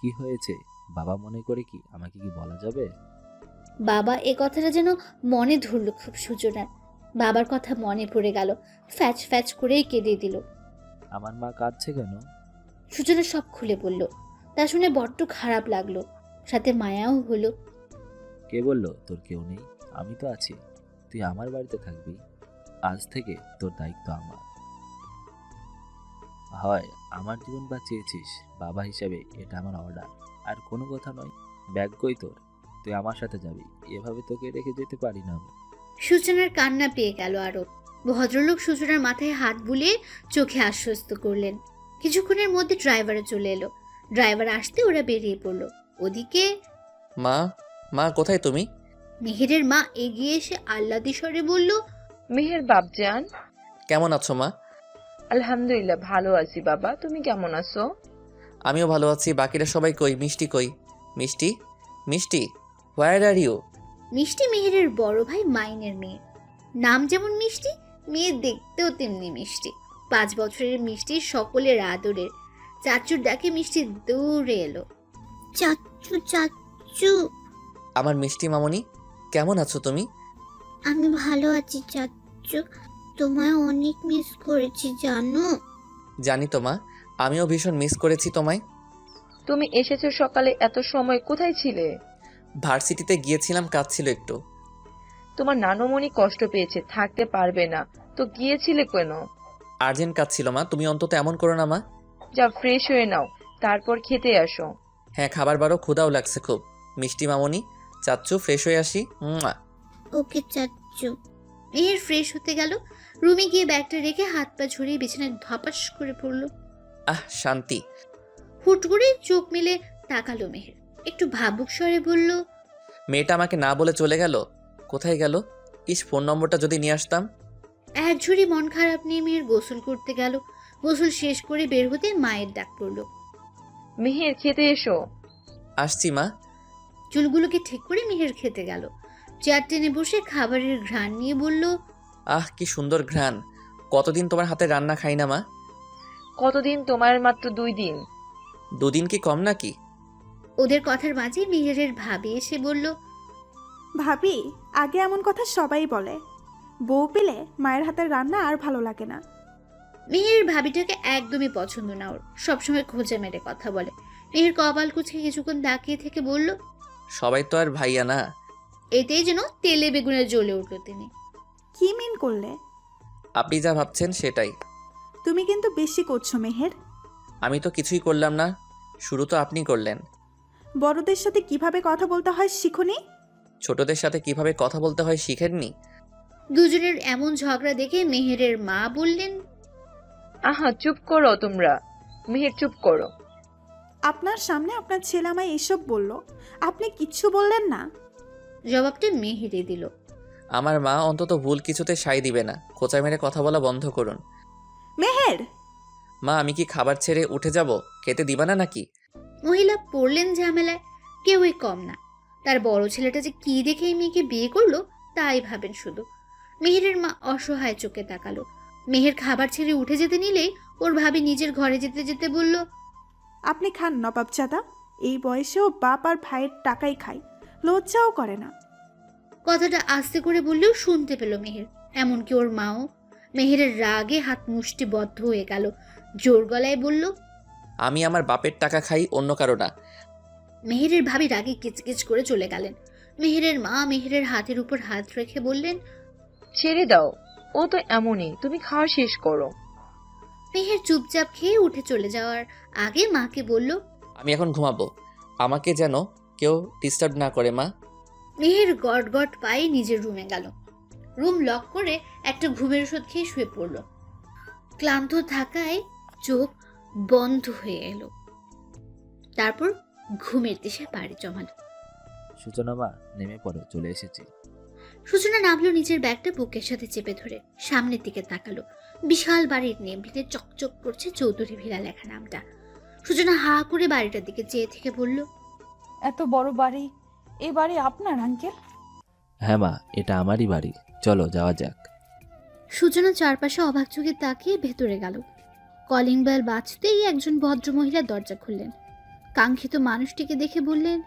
কি হয়েছে? বাবা মনে করে কি আমাকে কি বলা যাবে? বাবা, এ কথাটা যেন মনে ধরলো খুব সূচনার। বাবার কথা মনে পড়ে গেল, ফ্যাচ ফ্যাচ করেই কেঁদে দিল। আমার মা কাঁদছে কেন? সূচনা সব খুলে বলল। তা শুনে বড্ড খারাপ লাগলো, সাথে মায়াও হলো। কে বলল তোর কেউ নেই? আমি তো আছি, তুই আমার বাড়িতে থাকবি। আজ থেকে তোর দায়িত্ব আমার। হয় আমার জীবন বাঁচিয়েছিস, বাবা হিসেবে এটা আমার অর্ডার, আর কোনো কথা নয়। ব্যাগ কই তোর? তুই আমার সাথে যাবি, এভাবে তোকে রেখে যেতে পারি না আমি। সূচনার কান্না পেয়ে গেল আরো। ভদ্রলোক সূচনার মাথায় হাত বুলিয়ে চোখে আশ্বস্ত করলেন। কিছুক্ষণের মধ্যে ড্রাইভারও চলে এলো। ড্রাইভার আসতে ওরা বেরিয়ে পড়লো। ওদিকে মা, মা কোথায় তুমি? মেহেরের মা এগিয়ে এসে আহ্লাদি স্বরে বলল, মেহের বাপজান, কেমন আছো মা? আলহামদুলিল্লাহ ভালো আছি বাবা, তুমি কেমন আছো? আমিও ভালো আছি। বাকিরা সবাই কই? মিষ্টি কই? মিষ্টি, মিষ্টি, হোয়ার আর ইউ? মিষ্টি মেহেরের বড় ভাই মাইনের মেয়ে। নাম যেমন মিষ্টি, মেয়ে দেখতেও তেমনি মিষ্টি। 5 বছরের মিষ্টি সকলের আদরের। চাচুর ডাকে মিষ্টি দৌড়ে এলো। চাচু চাচু। আমার মিষ্টি মামনি, কেমন আছো তুমি? আমি ভালো আছি চাচু, তোমায় অনেক মিস করেছি জানো। জানি তো মা, আমিও ভীষণ মিস করেছি তোমায়। তুমি এসেছো সকালে, এত সময় কোথায় ছিলে? ভার্সিটিতে গিয়েছিলাম, কাজ ছিল একটু। তোমার নানুমণি কষ্ট পেয়েছে, থাকতে পারবে না তো গিয়েছিলে কেন? আর্জেন্ট কাজ ছিল মা, তুমি অন্তত এমন করো না মা। যা ফ্রেশ হয়ে নাও, তারপর খেতে আসো। হ্যাঁ, খাবার বারও ক্ষুধাও লাগছে খুব। মিষ্টি মামনি, চাচ্চু ফ্রেশ হয়ে আসি। ওকে চাচু। মেহের ফ্রেশ হতে গেল, রুমে গিয়ে ব্যাগটা রেখে হাত পা ঝরিয়ে বিছানায় ধপাস করে পড়লো। আহ, শান্তি। হুট করে চোখ মেলে তাকালো মেহের, একটু ভাবুক স্বরে বলল, মেয়েটা আমাকে না বলে চলে গেল, কোথায় গেল? ইস, ফোন নম্বরটা যদি নিয়ে আসতাম। এক ঝুড়ি মন খারাপ নিয়ে মেহের গোসল করতে গেল। গোসল শেষ করে বের হতে মায়ের ডাক পড়লো। মেহের খেতে এসো। আসছি মা। চুলগুলোকে ঠিক করে মেহের খেতে গেল। চেয়ার টেনে বসে খাবারের ঘ্রাণ নিয়ে বলল, আহ, কি সুন্দর ঘ্রাণ। কতদিন তোমার হাতে রান্না খাই না মা। কতদিন? তোমার মাত্র 2 দিন। 2 দিন কি কম নাকি? ওদের কথার মাঝে মেহেরের ভাবি এসে বলল, ভাবি, আগে এমন কথা সবাই বলে, বউ পেলে মায়ের হাতের রান্না আর ভালো লাগে না। মেহের ভাবিটাকে একদমই পছন্দ না ওর, সবসময় খোঁজা মেরে কথা বলে। মেহের কপাল কুচকে কিছুক্ষণ তাকিয়ে থেকে বলল, সবাই তো আর ভাইয়া না। এতেই যেন তেলে বেগুনে জ্বলে উঠল তিনি। কি মিন করলে? আপনি যা ভাবছেন সেটাই। তুমি কিন্তু বেশি করছো মেহের। আমি তো কিছুই করলাম না, শুরু তো আপনি করলেন। বড়দের সাথে কিভাবে কথা বলতে হয় শিখুনি? ছোটদের সাথে কিভাবে কথা বলতে হয় শিখেননি? দুজনের এমন ঝগড়া দেখে মেহেরের মা বললেন, আহা চুপ করো তোমরা। মেহের চুপ করো। আপনার সামনে আপনার ছেলে আমায় এসব বলল, আপনি কিচ্ছু বললেন না? জবাবটা মেহেরে দিল। আমার মা অন্তত ভুল কিছুতে সায় দিবে না। খোঁচা মেরে কথা বলা বন্ধ করুন। মেহের! মা, আমি কি খাবার ছেড়ে উঠে যাব? খেতে দিবা না নাকি? মহিলা পড়লেন ঝামেলায়, কেউই কম না। তার বড় ছেলেটা যে কি দেখে এই মেয়েকে বিয়ে করলো তাই ভাবেন শুধু। মেহেরের মা অসহায় চোখে তাকালো। মেহের খাবার ছেড়ে উঠে যেতে নিলেই ওর ভাবি নিজের ঘরে যেতে যেতে বলল, আপনি খান নবাবজাদা, এই বয়সেও বাপ আর ভাইয়ের টাকাই খায়, লজ্জাও করে না। কথাটা আস্তে করে বললেও শুনতে পেল মেহের, এমনকি ওর মাও। মেহেরের রাগে হাত মুষ্টিবদ্ধ হয়ে গেল, জোর গলায় বলল, আমি আমার বাপের টাকা খাই, অন্য কারো না। মেহেরের ভাবি রাগে কিচকিচ করে চলে গেলেন। মেহেরের মা মেহেরের হাতের উপর হাত রেখে বললেন, ছেড়ে দাও, ও তো এমনই, তুমি খাওয়া শেষ করো। মেহের চুপচাপ খেয়ে উঠে চলে যাওয়ার আগে মাকে বলল, আমি এখন ঘুমাবো, আমাকে যেন কেউ ডিস্টার্ব না করে মা। মেহের গট গট পায়ে নিজের রুমে গেল। রুম লক করে একটা ঘুমের ওষুধ খেয়ে শুয়ে পড়ল। ক্লান্ত থাকায় চোখ বন্ধ হয়ে এলো। তারপর ঘুমের দেশে পাড়ি জমালো। সূচনা মা, নেমে পড়ো, চলে এসেছি। সূচনা নামলো, নিজের ব্যাগটা বুকের সাথে চেপে ধরে সামনের দিকে তাকালো। বিশাল বাড়ির নেমপ্লেটে চকচক করছে চৌধুরী ভিলা লেখা নামটা। সূচনা হা করে বাড়িটার দিকে চেয়ে থেকে বলল, এত বড় বাড়ি, এই বাড়ি আপনার আঙ্কেল? হ্যাঁ মা, এটা আমারই বাড়ি, চলো যাওয়া যাক। সূচনা চারপাশে অবাক চোখে তাকিয়ে ভেতরে গেল। কলিং বেল বাজতেই একজন ভদ্রমহিলা দরজা খুললেন। কাঙ্ক্ষিত মানুষটিকে দেখে বললেন,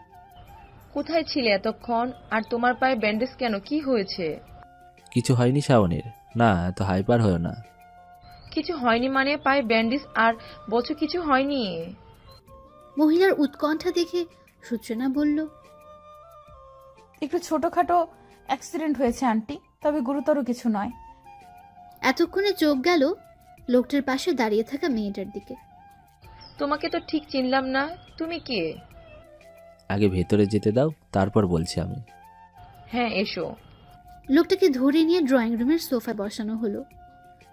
কোথায় ছিলে এতক্ষণ? আর তোমার পায়ে ব্যান্ডেজ কেন, কি হয়েছে? কিছু হয়নি শাওনের, না এত হাইপার হয়েও না। কিছু হয়নি মানে? পায়ে ব্যান্ডেজ আর বলছো কিছু হয়নি? মহিলার উৎকণ্ঠা দেখে সূচনা বলল, একটু ছোটখাটো অ্যাক্সিডেন্ট হয়েছে আন্টি, তবে গুরুতর কিছু নয়। এতক্ষণে চোখ গেল লোকটার পাশে দাঁড়িয়ে থাকা মেয়েটার দিকে। তোমাকে তো ঠিক চিনলাম না, তুমি কে? আগে ভেতরে যেতে দাও, তারপর বলছি আমি। হ্যাঁ এসো। লোকটাকে ধরে নিয়ে ড্রয়িং রুমের সোফায় বসানো হলো।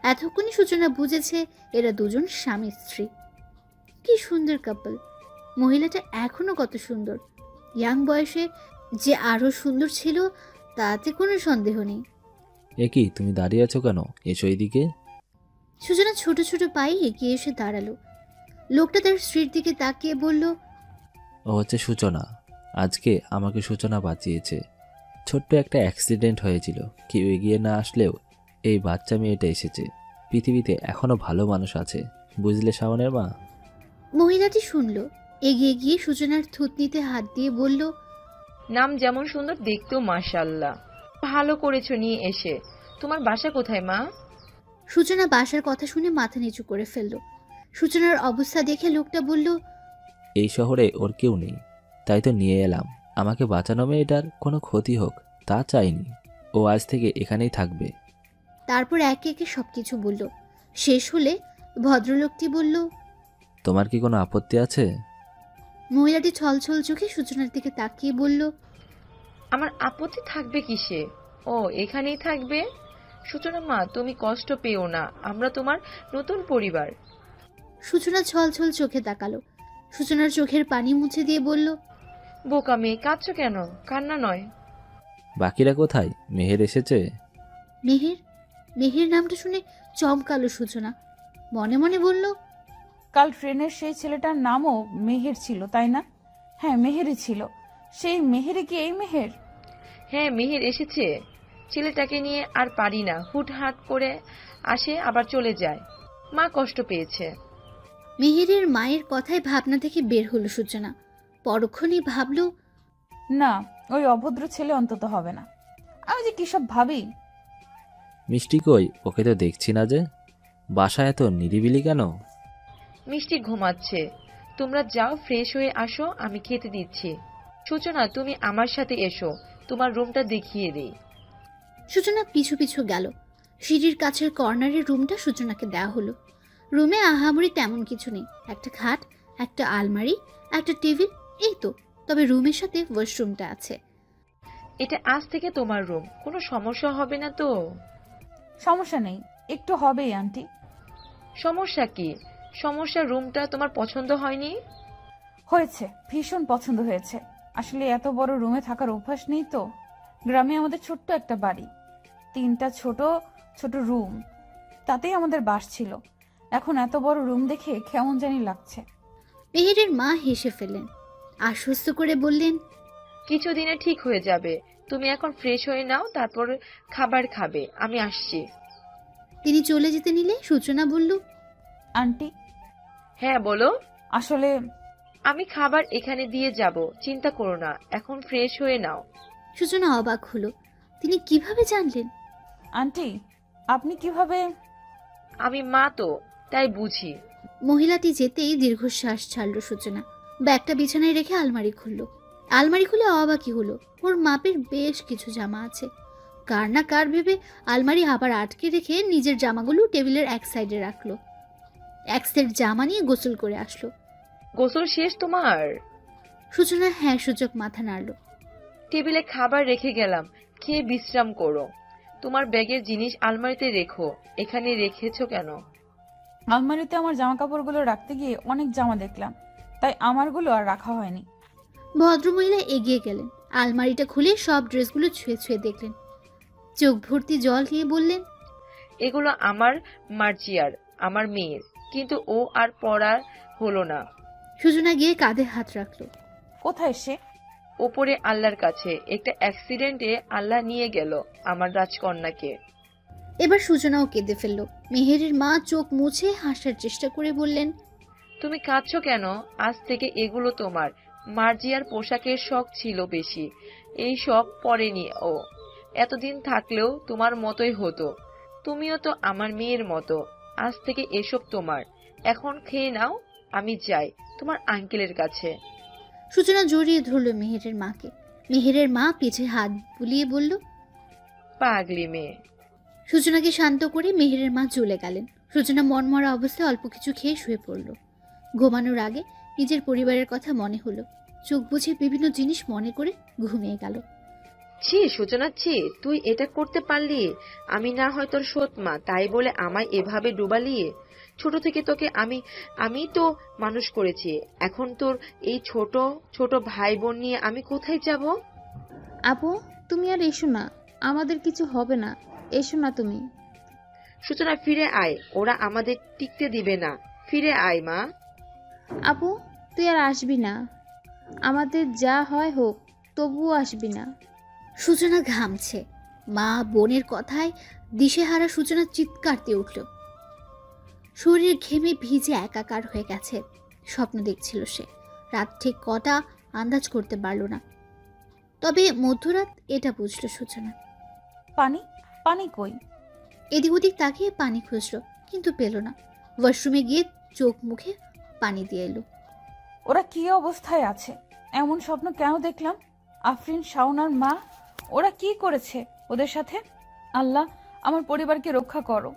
এতক্ষণই সূচনা বুঝেছে এরা দুজন স্বামী স্ত্রী। কি সুন্দর কাপল। মহিলাটা এখনো কত সুন্দর, ইয়াং বয়সে যে আরো সুন্দর ছিল তাতে কোনো সন্দেহ নেই। এ কি, তুমি দাঁড়িয়ে আছো কেন? এসো এইদিকে। সূচনা ছোট ছোট পায়ে এগিয়ে এসে দাঁড়ালো। লোকটা তার স্ত্রীর দিকে তাকিয়ে বলল, ও হচ্ছে সূচনা। আজকে আমাকে সূচনা বাঁচিয়েছে। ছোট্ট একটা অ্যাক্সিডেন্ট হয়েছিল, কেউ এগিয়ে না আসলেও এই বাচ্চা মেয়েটা এসেছে। পৃথিবীতে এখনো ভালো মানুষ আছে, বুঝলে শাওনের মা? মহিলাটি শুনল, এগিয়ে গিয়ে সূচনার থুতনিতে হাত দিয়ে বলল, নাম যেমন সুন্দর, দেখতেও মাশাআল্লাহ। ভালো করেছো নিয়ে এসে। তোমার বাসা কোথায় মা? সূচনা বাসার কথা শুনে মাথা নিচু করে ফেলল। সূচনার অবস্থা দেখে লোকটা বলল, এই শহরে ওর কেউ নেই, তাই তো নিয়ে এলাম। আমাকে বাঁচানো মেয়েটার কোনো ক্ষতি হোক তা চাইনি। ও আজ থেকে এখানেই থাকবে। তারপর একে একে সবকিছু বলল। শেষ হলে ভদ্রলোকটি বলল, তোমার কি কোনো আপত্তি আছে? মহিলাটি ছলছল চোখে সূচনার দিকে তাকিয়ে বলল, আমার আপত্তি থাকবে কিসে? ও এখানেই থাকবে। সূচনা মা, তুমি কষ্ট পেও না, আমরা তোমার নতুন পরিবার। সূচনা ছলছল চোখে তাকালো। সূচনার চোখের পানি মুছে দিয়ে বলল, বোকা মেয়ে, কাঁদছো কেন? কান্না নয়। বাকিরা কোথায়? মেহের এসেছে? মেহের? মেহের নামটা শুনে চমকালো সূচনা। মনে মনে বলল, কাল ট্রেনের সেই ছেলেটার নামও মেহের ছিল, তাই না? হ্যাঁ, মেহেরই ছিল। সেই মেহেরে কি এই মেহের? হ্যাঁ, মেহের এসেছে। ছেলেটাকে নিয়ে আর পারি না, হুটহাট করে আসে আবার চলে যায়। মা কষ্ট পেয়েছে। মেহেরের মায়ের কথায় ভাবনা থেকে বের হলো সূচনা। পরক্ষণেই ভাবল, না, ওই অভদ্র ছেলে অন্তত হবে না। আমি যে কি সব ভাবি। মিষ্টি কই? ওকে তো দেখছি না যে। বাসা এত নিরিবিলি কেন? মিষ্টি ঘুমাচ্ছে। তোমরা যাও, ফ্রেশ হয়ে আসো, আমি খেতে দিচ্ছি। সূচনা, তুমি আমার সাথে এসো, তোমার রুমটা দেখিয়ে দেই। সূচনা পিছু পিছু গেল। সিঁড়ির কাছের কর্নারের রুমটা সূচনাকে দেওয়া হলো। রুমে আহামরি তেমন কিছু নেই। একটা খাট, একটা আলমারি, একটা টেবিল, এই তো। তবে রুমের সাথে ওয়াশরুমটা আছে। এটা আজ থেকে তোমার রুম, কোনো সমস্যা হবে না তো? সমস্যা নেই, একটু হবেই আন্টি। সমস্যা কি? সমস্যা রুমটা তোমার পছন্দ হয়নি? হয়েছে, ভীষণ পছন্দ হয়েছে। আসলে এত বড় রুমে থাকার অভ্যাস নেই তো। গ্রামে আমাদের ছোট্ট একটা বাড়ি, 3টা ছোট ছোট রুম, তাতেই আমাদের বাস ছিল। এখন এত বড় রুম দেখে কেমন জানি লাগছে। মেহেরের মা হেসে ফেললেন, আশ্বস্ত করে বললেন, কিছুদিনে ঠিক হয়ে যাবে। তুমি এখন ফ্রেশ হয়ে নাও, তারপর খাবার খাবে, আমি আসছি। তিনি চলে যেতে নিলে সূচনা বলল, আন্টি হ্যাঁ বলো। আসলে আমি খাবার এখানে দিয়ে যাব, চিন্তা করো না, এখন ফ্রেশ হয়ে নাও। সূচনা অবাক হলো, তিনি কিভাবে জানলেন? আন্টি আপনি কিভাবে? আমি মা তো, তাই বুঝি। মহিলাটি যেতেই দীর্ঘশ্বাস ছাড়ল সূচনা। ব্যাগটা বিছানায় রেখে আলমারি খুলল। আলমারি খুলে অবাকই হলো, ওর মাপের বেশ কিছু জামা আছে। কার না কার ভেবে আলমারি আবার আটকে রেখে নিজের জামাগুলো টেবিলের এক সাইডে রাখলো। এক সেট জামা নিয়ে গোসল করে আসলো। গোসল শেষ তোমার? সূচনা হ্যাঁ সূচক মাথা নাড়ল। টেবিলে খাবার রেখে গেলাম, খেয়ে বিশ্রাম করো। তোমার ব্যাগের জিনিস আলমারিতে রেখো, এখানে রেখেছো কেন? আলমারিতে আমার জামা কাপড়গুলো রাখতে গিয়ে অনেক জামা দেখলাম, তাই আমারগুলো আর রাখা হয়নি। ভদ্রমহিলা এগিয়ে গেলেন, আলমারিটা খুলে সব ড্রেসগুলো ছুঁয়ে ছুঁয়ে দেখলেন। চোখ ভর্তি জল নিয়ে বললেন, এগুলো আমার মার্জিয়ার, আমার মেয়ের, কিন্তু ও আর পড়ার হলো না। সূচনা গিয়ে কাঁধে হাত রাখলো। কোথায় সে? ওপরে আল্লাহর কাছে, একটা অ্যাক্সিডেন্টে আল্লাহ নিয়ে গেল আমার রাজকন্যাকে। এবার সূচনাও কেঁদে ফেলল। মেহেরের মা চোখ মুছে হাসার চেষ্টা করে বললেন, তুমি কাঁদছো কেন? আজ থেকে এগুলো তোমার। মার্জিয়ার পোশাকের শখ ছিল বেশি, এই শখ পরেনি ও। এতদিন থাকলেও তোমার মতোই হতো, তুমিও তো আমার মেয়ের মতো। আজ থেকে এসব তোমার। এখন খেয়ে নাও, আমি যাই তোমার আঙ্কেলের কাছে। সূচনা জড়িয়ে ধরল মেহেরের মাকে। মেহেরের মা পিঠে হাত বুলিয়ে বলল, পাগলি মেয়ে। সূচনাকে শান্ত করে মেহেরের মা চলে গেলেন। সূচনা মনমরা অবস্থায় অল্প কিছু খেয়ে শুয়ে পড়ল। ঘুমানোর আগে নিজের পরিবারের কথা মনে হলো। চোখ বুঝে বিভিন্ন জিনিস মনে করে ঘুমিয়ে গেল। ছি সূচনা, ছি, তুই এটা করতে পারলি? আমি না হয় তোর সৎ মা, তাই বলে আমায় এভাবে ডুবালি? ছোট থেকে তোকে আমি তো মানুষ করেছি, এখন তোর এই ছোট ছোট ভাই বোন নিয়ে আমি কোথায় যাব? আপু তুমি আর এসো না, আমাদের কিছু হবে না, এসো না তুমি। সূচনা ফিরে আয়, ওরা আমাদের টিকতে দিবে না। ফিরে আয় মা। আপু তুই আর আসবি না, আমাদের যা হয় হোক, তবুও আসবি না। সূচনা ঘামছে। মা বোনের কথায় দিশেহারা সূচনা চিৎকার দিয়ে উঠল। শরীর ঘেমে ভিজে একাকার হয়ে গেছে। স্বপ্ন দেখছিল সে। রাত ঠিক কটা আন্দাজ করতে পারল না, তবে মধ্যরাত এটা বুঝল সূচনা। পানি পানি কই? এদিক ওদিক তাকিয়ে পানি খুঁজল, কিন্তু পেল না। ওয়াশরুমে গিয়ে চোখ মুখে পানি দিয়ে এলো। ওরা কি অবস্থায় আছে? এমন স্বপ্ন কেন দেখলাম? আফরিন, শাওনার মা, ওরা কি করেছে ওদের সাথে? আল্লাহ, আমার পরিবারকে রক্ষা করো।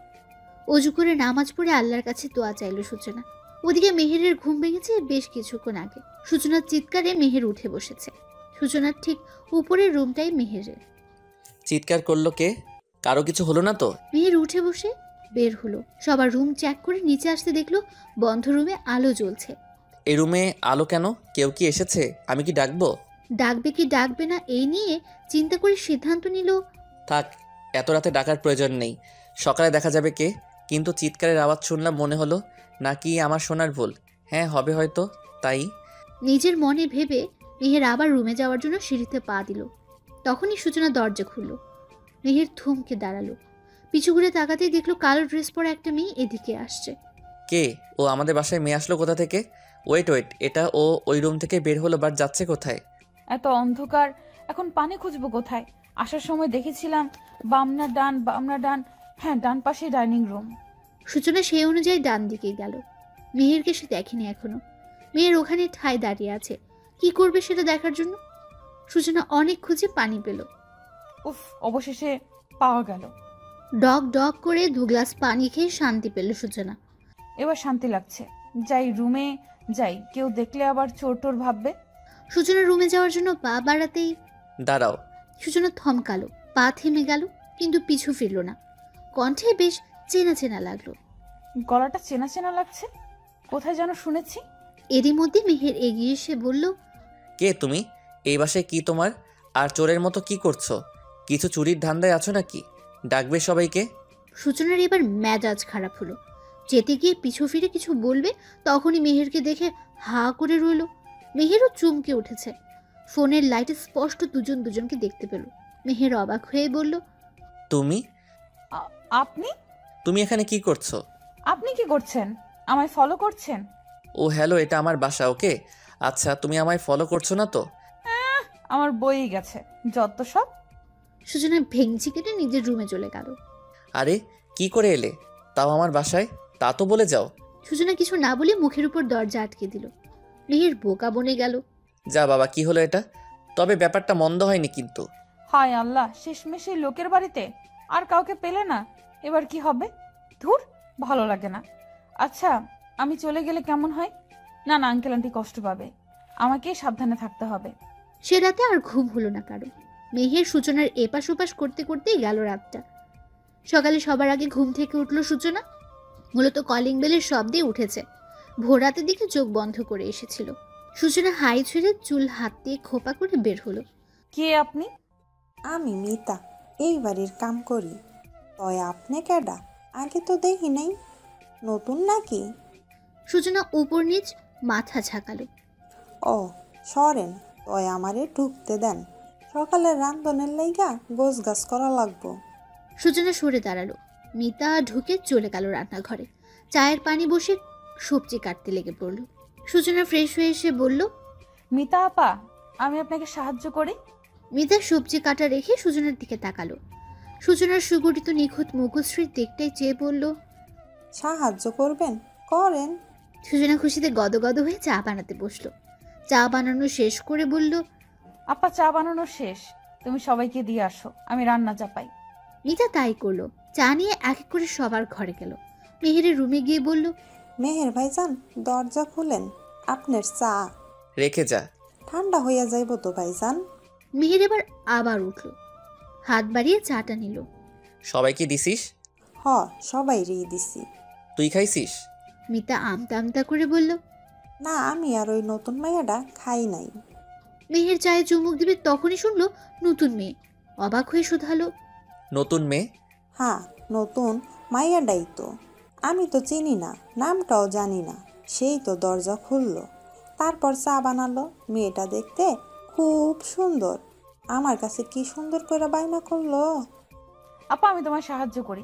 অজু করে নামাজ পড়ে আল্লাহর কাছে দোয়া চাইল সূচনা। ওদিকে মেহেরের ঘুম ভেঙেছে বেশ কিছুক্ষণ আগে। সূচনার চিৎকারে মেহের উঠে বসেছে। সূচনার ঠিক উপরের রুমটাই মেহেরের। চিৎকার করলো কে? কারো কিছু হলো না তো? মেহের উঠে বসে বের হলো। সবার রুম চেক করে নিচে আসতে দেখলো বন্ধ রুমে আলো জ্বলছে। এই রুমে আলো কেন? কেউ কি এসেছে? আমি কি ডাকবো? ডাকবে কি ডাকবে না এই নিয়ে চিন্তা করে সিদ্ধান্ত নিল, থাক, এত রাতে ডাকার প্রয়োজন নেই, সকালে দেখা যাবে কে। কিন্তু চিৎকারের আওয়াজ শুনলাম, মনে হলো নাকি আমার শোনার ভুল। হ্যাঁ হবে হয়তো, তাই। নিজের মনে ভেবে মেহের আবার রুমে যাওয়ার জন্য সিঁড়িতে পা দিল। তখনই সূচনা দরজা খুলল। মেহের থমকে দাঁড়ালো। পিছু ঘুরে তাকাতেই দেখলো কালো ড্রেস পরা একটা মেয়ে এদিকে আসছে। কে ও? আমাদের বাসায় মেয়ে আসলো কোথা থেকে? ওয়েট, এটা ও ওই রুম থেকে বের হলো, বাট যাচ্ছে কোথায়? এত অন্ধকার, এখন পানি খুঁজবো কোথায়? আসার সময় দেখেছিলাম বামনা ডান, হ্যাঁ ডান পাশে ডাইনিং রুম। সূচনা সেই অনুযায়ী ডান দিকে গেল। মেহেরকে সে দেখেনি এখনো। মেয়ের ওখানে ঠায় দাঁড়িয়ে আছে, কি করবে সেটা দেখার জন্য। সূচনা অনেক খুঁজে পানি পেল। উফ, অবশেষে পাওয়া গেল। ডগ ডগ করে 2 গ্লাস পানি খেয়ে শান্তি পেল সূচনা। এবার শান্তি লাগছে। যাই রুমে যাই, কেউ দেখলে আবার চোর টোর ভাববে। সূচনা রুমে যাওয়ার জন্য পা বাড়াতেই দাঁড়াও। সূচনা থমকালো, পা থেমে গেল, কিন্তু পিছু ফিরল না। কণ্ঠে বেশ চেনা চেনা লাগলো। গলাটা চেনা চেনা লাগছে, কোথায় যেন শুনেছি। এরই মধ্যে মেহের এগিয়ে এসে বলল, কে তুমি? এই বাসায় কি তোমার? আর চোরের মতো কি করছো? কিছু চুরির ধান্দায় আছো নাকি? ডাকবে সবাইকে। সূচনার এবার মেজাজ খারাপ হলো। যেতে গিয়ে পিছু ফিরে কিছু বলবে, তখনই মেহেরকে দেখে হা করে রইল। মেহেরও চমকে উঠেছে। ফোনের লাইটে স্পষ্ট দুজন দুজনকে দেখতে পেল। মেহের অবাক হয়ে বলল, তুমি? আপনি? তুমি এখানে কি করছো? আপনি কি করছেন? আমায় ফলো করছেন? ও হ্যালো, এটা আমার বাসা। ওকে, আচ্ছা তুমি আমায় ফলো করছো না তো? আমার বইই গেছে যত সব। সূচনা ভেঙচি কেটে নিজের রুমে চলে গেল। আরে কি করে এলে, তাও আমার বাসায়? তা তো বলে যাও। সূচনা কিছু না বলে মুখের উপর দরজা আটকে দিল। মেহের বোকা বনে গেল। যা বাবা, কি হলো এটা? তবে ব্যাপারটা মন্দ হয়নি কিন্তু। হায় আল্লাহ, শেষমেশ এই লোকের বাড়িতে আর কাউকে পেলে না। এবার কি হবে? ধুর, ভালো লাগে না। আচ্ছা, আমি চলে গেলে কেমন হয়? না না, আঙ্কেল আন্টি কষ্ট পাবে। আমাকে সাবধানে থাকতে হবে। সে রাতে আর ঘুম হলো না কারো। মেহের সূচনার এপাশ ওপাশ করতে করতেই গেল রাতটা। সকালে সবার আগে ঘুম থেকে উঠল সূচনা। মূলত কলিং বেলের শব্দে উঠেছে। ভোর রাতের দিকে চোখ বন্ধ করে এসেছিল। সূচনা হাই ছুঁড়ে চুল হাত দিয়ে খোপা করে বের হলো। কে আপনি? আমি মিতা, এই বাড়ির কাম করি। তয় আপনি কেডা? আগে তো দেখি নাই, নতুন নাকি? সূচনা উপর নিচ মাথা ঝাঁকালো। ও সরেন, তয় আমারে ঢুকতে দেন। সকালে রান্ধনের লাইগা গোছ গাছ করা লাগবো। সূচনা সরে দাঁড়ালো। মিতা ঢুকে চলে গেল রান্নাঘরে। চায়ের পানি বসে সবজি কাটতে লেগে পড়ল। সূচনা ফ্রেশ হয়ে এসে বলল, মিতা আপা, আমি আপনাকে সাহায্য করি। মিতা সবজি কাটা রেখে সূচনার দিকে তাকালো। সূচনার সুগঠিত নিখুঁত মুখশ্রীর দিকটাই চেয়ে বলল, সাহায্য করবেন? করেন। সূচনা খুশিতে গদগদ হয়ে চা বানাতে বসলো। চা বানানো শেষ করে বলল, আপা, চা বানানো শেষ, তুমি সবাইকে দিয়ে আসো, আমি রান্না চাপাই। মিতা তাই করলো। চা নিয়ে এক এক করে সবার ঘরে গেল। মেহেরের রুমে গিয়ে বলল, মেহের ভাইজান, দরজা খুলেন, আপনার চা। রেখে যা, ঠান্ডা হইয়া যাইব তো ভাইজান। মেহের এবার আবার উঠল, হাত বাড়িয়ে চাটা নিল। সবাইকে দিছিস? হ, সবাই রেই দিছি। তুই খাইছিস? মিতা আমতা আমতা করে বলল, না, আমি আর ওই নতুন মাইয়াটা খাই নাই। মেহের চায়ে চুমুক দিবে তখনই শুনলো নতুন মেয়ে। অবাক হয়ে শুধালো, নতুন মেয়ে? হ্যাঁ, নতুন মাইয়াটাই তো। আমি তো চিনি না, নামটাও জানি না। সেই তো দরজা খুললো, তারপর চা বানালো। মেয়েটা দেখতে খুব সুন্দর। আমার কাছে কি সুন্দর করে বায়না করলো। আপা, আমি তোমায় সাহায্য করি।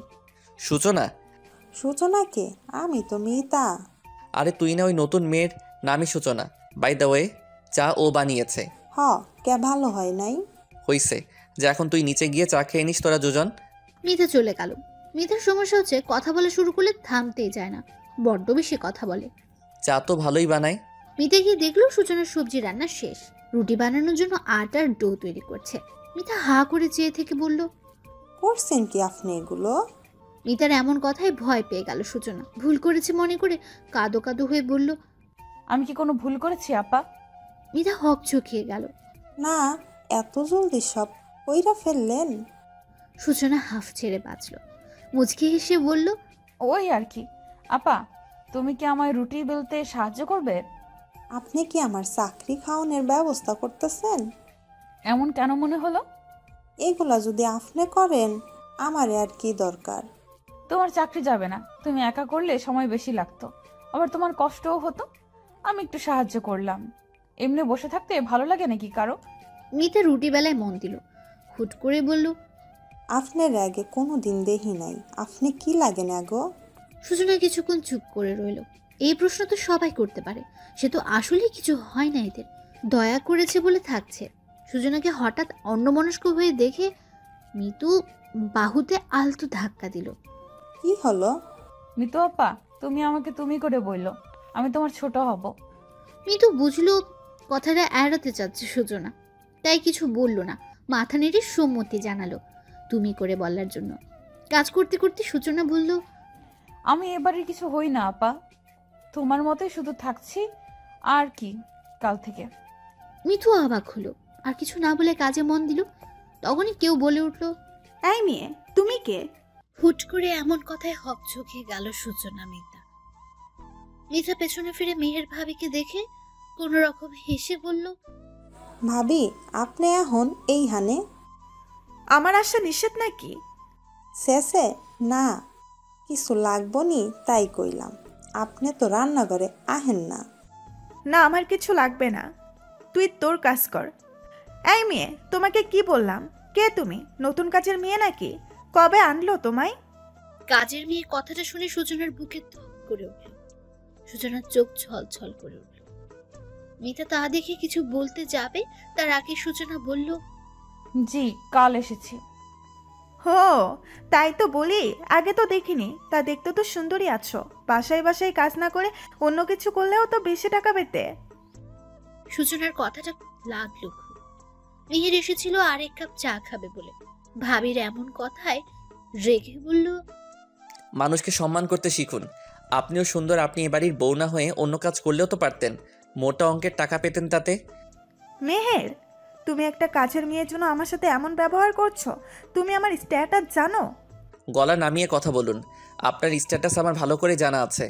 সূচনা? সূচনাকে? আমি তো মিতা। আরে তুই না ওই নতুন মেয়ের নামই সূচনা। বাই দ্য ওয়ে, চা ও বানিয়েছে। হ, কে ভালো হয় নাই? হইছে, যে এখন তুই নিচে গিয়ে চা খেয়ে নিস তোরা দুজন। মিতা চলে গেল। মিতার সমস্যা হচ্ছে কথা বলা শুরু করলে থামতেই যায় না, বড্ড বেশি কথা বলে। চা তো ভালোই বানায়। মিতা গিয়ে দেখলো সূচনার সবজি রান্না শেষ। রুটি বানানোর জন্য আটার ডো তৈরি করছে। মিতা হা করে চেয়ে থেকে বলল, করছেন কি আপনি এগুলো? মিতার এমন কথায় ভয় পেয়ে গেল সূচনা। ভুল করেছে মনে করে কাঁদো কাঁদো হয়ে বলল, আমি কি কোনো ভুল করেছি আপা? মিতা হক চকিয়ে গেল। না, এত জলদি সব কইরা ফেললেন? সূচনা হাফ ছেড়ে বাঁচল। মুচকি হেসে বলল, ওই আর কি। আপা, তুমি কি আমায় রুটি বেলতে সাহায্য করবে? আপনি কি আমার চাকরি খাওয়ানোর ব্যবস্থা করতেছেন? এমন কেন মনে হলো? এগুলা যদি আপনি করেন, আমারে আর কি দরকার? তোমার চাকরি যাবে না, তুমি একা করলে সময় বেশি লাগতো, আবার তোমার কষ্টও হতো। আমি একটু সাহায্য করলাম। এমনি বসে থাকতে ভালো লাগে নাকি কারো? মিতা রুটি বেলায় মন দিল। হুট করে বলল, আপনার আগে কোনো দিন দেখি নাই। আপনি কি লাগে না গো? সূচনা কিছুক্ষণ চুপ করে রইল। এই প্রশ্ন তো সবাই করতে পারে, সে তো আসলে কিছু হয় না এদের। দয়া করেছে বলে থাকছে। সূচনাকে হঠাৎ অন্যমনস্ক হয়ে দেখে মিতু বাহুতে আলতো ধাক্কা দিল। কি হলো? মিতু আপা, তুমি আমাকে তুমি করে বললো, আমি তোমার ছোট হব। মিতু বুঝলো কথাটা এড়াতে চাচ্ছে সূচনা, তাই কিছু বলল না। মাথা নেড়ে সম্মতি জানালো তুমি করে বলার জন্য। কাজ করতে করতে সূচনা বলল, আমি এবারে কিছু হই না আপা, তোমার মতোই শুধু থাকছি আর কি কাল থেকে। মিতু অবাক হলো, আর কিছু না বলে কাজে মন দিল। তখনই কেউ বলে উঠল, এই মেয়ে, তুমি কে? হুট করে এমন কথায় হক চোখে গেল সূচনা। মিতা পেছনে ফিরে মেহের ভাবিকে দেখে কোন রকম হেসে বলল, ভাবি, আপনি এখন এইখানে? আমার আসা নিষেধ নাকি? শেষে না, কিছু লাগবো নি তাই কইলাম। আপনি তো রান্নাঘরে আহেন না। না, আমার কিছু লাগবে না, তুই তোর কাজ কর। এই মেয়ে, তোমাকে কি বললাম? কে তুমি? নতুন কাজের মেয়ে নাকি? কবে আনলো তোমায়? কাজের মেয়ে কথাটা শুনে সূচনার বুকে ধক করে উঠল। সূচনার চোখ ছলছল করে উঠল। মিতা তা দেখে কিছু বলতে যাবে তার আগে সূচনা বলল, জি কাল এসেছি। হো, তাই তো বলি, আগে তো দেখিনি। তা দেখতে তো সুন্দরী আছো। বাসায় বাসায় কাজ না করে অন্য কিছু করলেও তো বেশি টাকা পেতে। সূচনার কথাটা লাগলো খুব। মিহির এসেছিল আর এক কাপ চা খাবে বলে। ভাবির এমন কথায় রেগে বলল, মানুষকে সম্মান করতে শিখুন। আপনিও সুন্দর, আপনি এ বাড়ির বউ না হয়ে অন্য কাজ করলেও তো পারতেন, মোটা অঙ্কের টাকা পেতেন তাতে। মেহের, তুমি একটা কাজের মেয়ের জন্য আমার সাথে এমন ব্যবহার করছো? তুমি আমার স্ট্যাটাস জানো? গলা নামিয়ে কথা বলুন। আপনার স্ট্যাটাস আমার ভালো করে জানা আছে।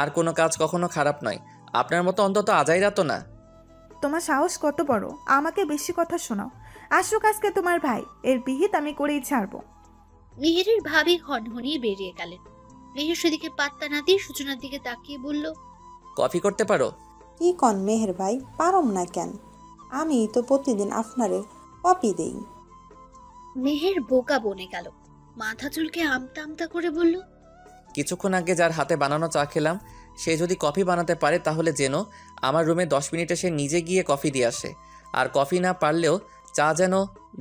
আর কোনো কাজ কখনো খারাপ নয়। আপনার মতো অন্তত আজাইরা তো না। তোমার সাহস কত বড়, আমাকে বেশি কথা শোনাও। আসুক আজকে তোমার ভাই, এর বিহিত আমি করেই ছাড়বো। মিহিরের ভাবি হনহনিয়ে বেরিয়ে গেলেন। মিহির সেদিকে পাত্তা না দিয়ে সূচনার দিকে তাকিয়ে বলল, কফি করতে পারো? কি কন মেহের ভাই, পারম না কেন? আমি তো প্রতিদিন আপনারে কপি দেই। মেহের বোকা বনে গেল। মাথা চুলকে আমতা আমতা করে বলল, কিছুক্ষণ আগে যার হাতে বানানো চা খেলাম, সে যদি কফি বানাতে পারে তাহলে যেন আমার রুমে 10 মিনিটে সে নিজে গিয়ে কফি দিয়ে আসে। আর কফি না পারলেও চা যেন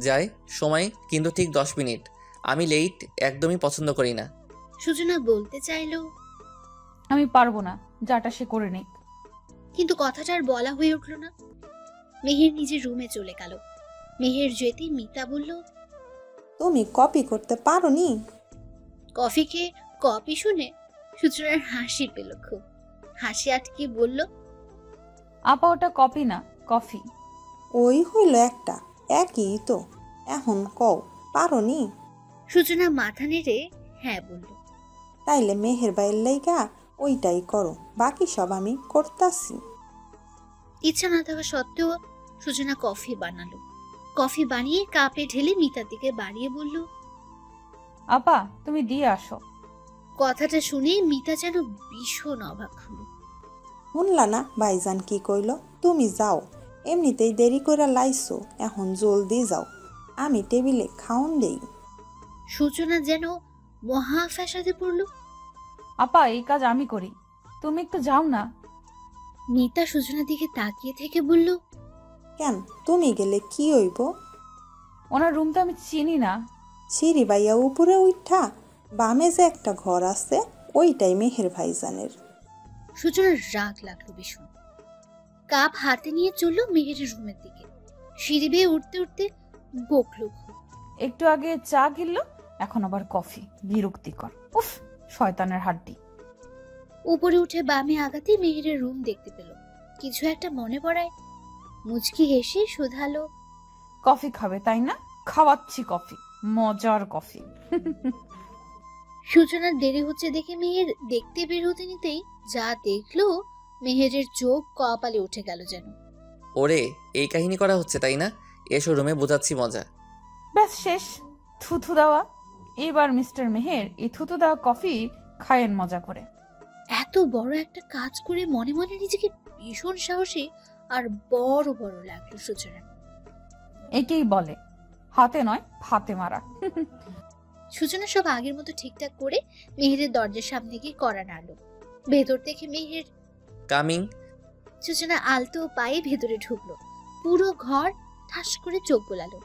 যায় সময়, কিন্তু ঠিক 10 মিনিট। আমি লেট একদমই পছন্দ করি না। সূচনা বলতে চাইল, আমি পারবো না, যাটা সে করে নিক। কিন্তু কথাটা আর বলা হয়ে উঠল না। মেহের নিজের রুমে চলে গেল। মেহের যেতে মিতা বলল, তুমি কপি করতে পারো নি? কফি খেয়ে কপি শুনে সূচনার হাসি পেল খুব। হাসি আটকে বলল, আপা ওটা কপি না, কফি। ওই হইল একটা, একই তো। এখন কও, পারো নি? সূচনা মাথা নেড়ে হ্যাঁ বলল। তাইলে মেহের ভাইয়ের লাইগা ওইটাই করো, বাকি সব আমি করতাছি। ইচ্ছা না থাকা সত্ত্বেও সূচনা কফি বানালো। কফি বানিয়ে কাপে ঢেলে মিতার দিকে বাড়িয়ে বলল, আপা তুমি দিয়ে আসো। কথাটা শুনে মিতা যেন ভীষণ অবাক হলো। শুনলা না ভাইজান কি কইল? তুমি যাও, এমনিতেই দেরি করে লাইছো, এখন জলদি যাও, আমি টেবিলে খাওন দেই। সূচনা যেন মহা ফ্যাসাদে পড়ল। আপা এই কাজ আমি করি, তুমি একটু যাও না। মিতা সূচনার দিকে তাকিয়ে থেকে বলল, কেন, তুমি গেলে কি হইব? ওনার রুম তো আমি চিনি না। সিঁড়ি বাইয়া উপরে উঠা বামে যে একটা ঘর আছে, ওইটাই মেহের ভাইজানের। সূচনার রাগ লাগলো ভীষণ। কাপ হাতে নিয়ে চলল মেহেরের রুমের দিকে। সিঁড়ি বেয়ে উঠতে উঠতে বকলো খুব। একটু আগে চা গিললো, এখন আবার কফি, বিরক্তিকর। উফ, শয়তানের হাড্ডি। উপরে উঠে বামে আগাতে মেহেরের রুম দেখতে পেল। কিছু একটা মনে পড়ায় মুচকি হেসে শুধালো, কফি খাবে তাই না? খাওয়াচ্ছি কফি, মজার কফি। সূচনার দেরি হচ্ছে দেখে মেহের দেখতে বের হতে নিতেই যা দেখলো, মেহেরের চোখ কপালে উঠে গেল যেন। ওরে, এই কাহিনী করা হচ্ছে তাই না? এসো রুমে, বোঝাচ্ছি মজা। ব্যাস শেষ, থুথু দেওয়া। এবার মিস্টার মেহের এই থুথু দেওয়া কফি খায়েন মজা করে। এত বড় একটা কাজ করে মনে মনে নিজেকে ভীষণ সাহসী আর বড় বড় লাগলো সূচনা। একেই বলে হাতে নয় ফাতে মারা। সূচনা সব আগের মতো ঠিকঠাক করে মেহেরের দরজার সামনে গিয়ে কড়া নাড়লো। ভেতর থেকে মেহের কামিং। সূচনা আলতো পায়ে ভেতরে ঢুকলো। পুরো ঘর ঠাস করে চোখ বোলালো।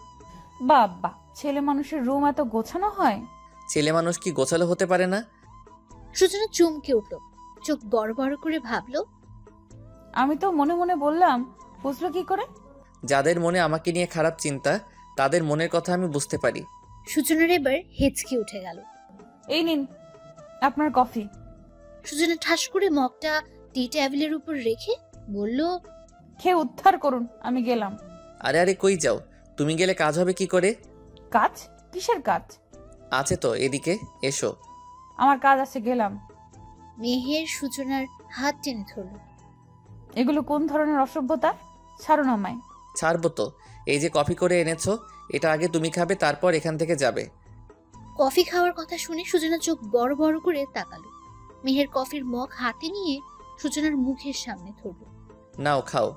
বাবা, ছেলে মানুষের রুম এত গোছানো হয়? ছেলে মানুষ কি গোছালো হতে পারে না? সূচনা চমকে উঠলো, চোখ বড় বড় করে ভাবলো, আমি তো মনে মনে বললাম, বুঝলো কি করে? যাদের মনে আমাকে নিয়ে খারাপ চিন্তা, তাদের মনের কথা আমি বুঝতে পারি। সূচনার এবার হেঁচকি উঠে গেল। এই নিন আপনার কফি। সূচনা ঠাস করে মগটা টি টেবিলের উপর রেখে বলল, খেয়ে উদ্ধার করুন, আমি গেলাম। আরে আরে, কই যাও? তুমি গেলে কাজ হবে কি করে? কাজ? কিসের কাজ? আছে তো, এদিকে এসো। আমার কাজ আছে, গেলাম। মেহের সূচনার হাত টেনে ধরল। এগুলো কোন ধরনের অসভ্যতা? ছাড়ুন আমায়। ছাড়বো তো। এই যে কফি করে এনেছো, এটা আগে তুমি খাবে, তারপর এখান থেকে যাবে। কফি খাওয়ার কথা শুনে সূচনা চোখ বড় বড় করে তাকালো। মেহের কফির মগ হাতে নিয়ে সূচনার মুখের সামনে ধরল। নাও খাও।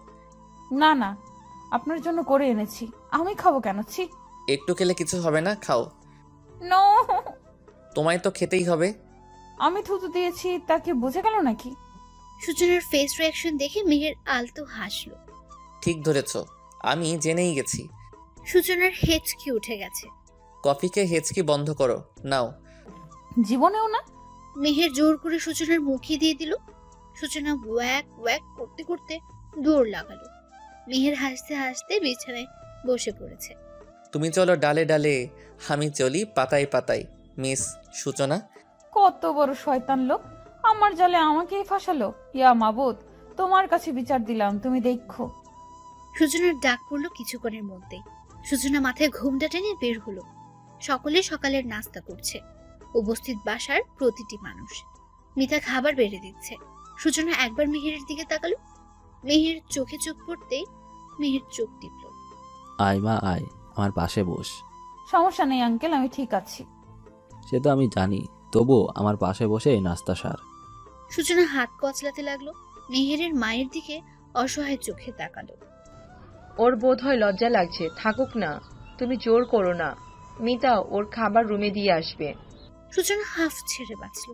না না, আপনার জন্য করে এনেছি, আমি খাবো কেন? ছি। একটু খেলে কিছু হবে না, খাও। নো। তোমায় তো খেতেই হবে। আমি থুতু দিয়েছি তা কি বুঝে গেল নাকি? সূচনার ফেস রিয়াকশন দেখে মেহের আলতো হাসলো। ঠিক ধরেছ, আমি জেনেই গেছি। সূচনার হেঁচকি উঠে গেছে। কফিকে হেঁচকি বন্ধ করো, নাও। জীবনেও না। মেহের জোর করে সূচনার মুখে দিয়ে দিল। সূচনা ওয়াক ওয়াক করতে করতে দৌড় লাগালো। মেহের হাসতে হাসতে বিছানায় বসে পড়েছে। তুমি চলো ডালে ডালে, আমি চলি পাতায় পাতায়। মিস সূচনা। কত বড় শয়তান লোক, আমার জালে আমাকেই ফাঁসালো। ইয়া মাবুদ, তোমার কাছে বিচার দিলাম, তুমি দেখো। সূচনার ডাক পড়লো কিছুক্ষণের মধ্যেই। সূচনা মাথায় ঘুমটা টেনে বের হলো। সকলে সকালের নাস্তা করছে, উপস্থিত বাসার প্রতিটি মানুষ। মিতা খাবার বেড়ে দিচ্ছে। সূচনা একবার মেহেরের দিকে তাকালো। মেহের চোখে চোখ পড়তেই মেহের চোখ টিপল। আয় মা আয়, আমার পাশে বস। সমস্যা নেই আঙ্কেল, আমি ঠিক আছি। সে তো আমি জানি, তবুও আমার পাশে বসে এই নাস্তা সার। সূচনা হাত কচলাতে লাগলো। মেহেরের মায়ের দিকে অসহায় চোখে তাকালো। ওর বোধ হয় লজ্জা লাগছে, থাকুক না, তুমি জোর করো না। মিতা ওর খাবার রুমে দিয়ে আসবে। সূচনা হাফ ছেড়ে বাঁচল।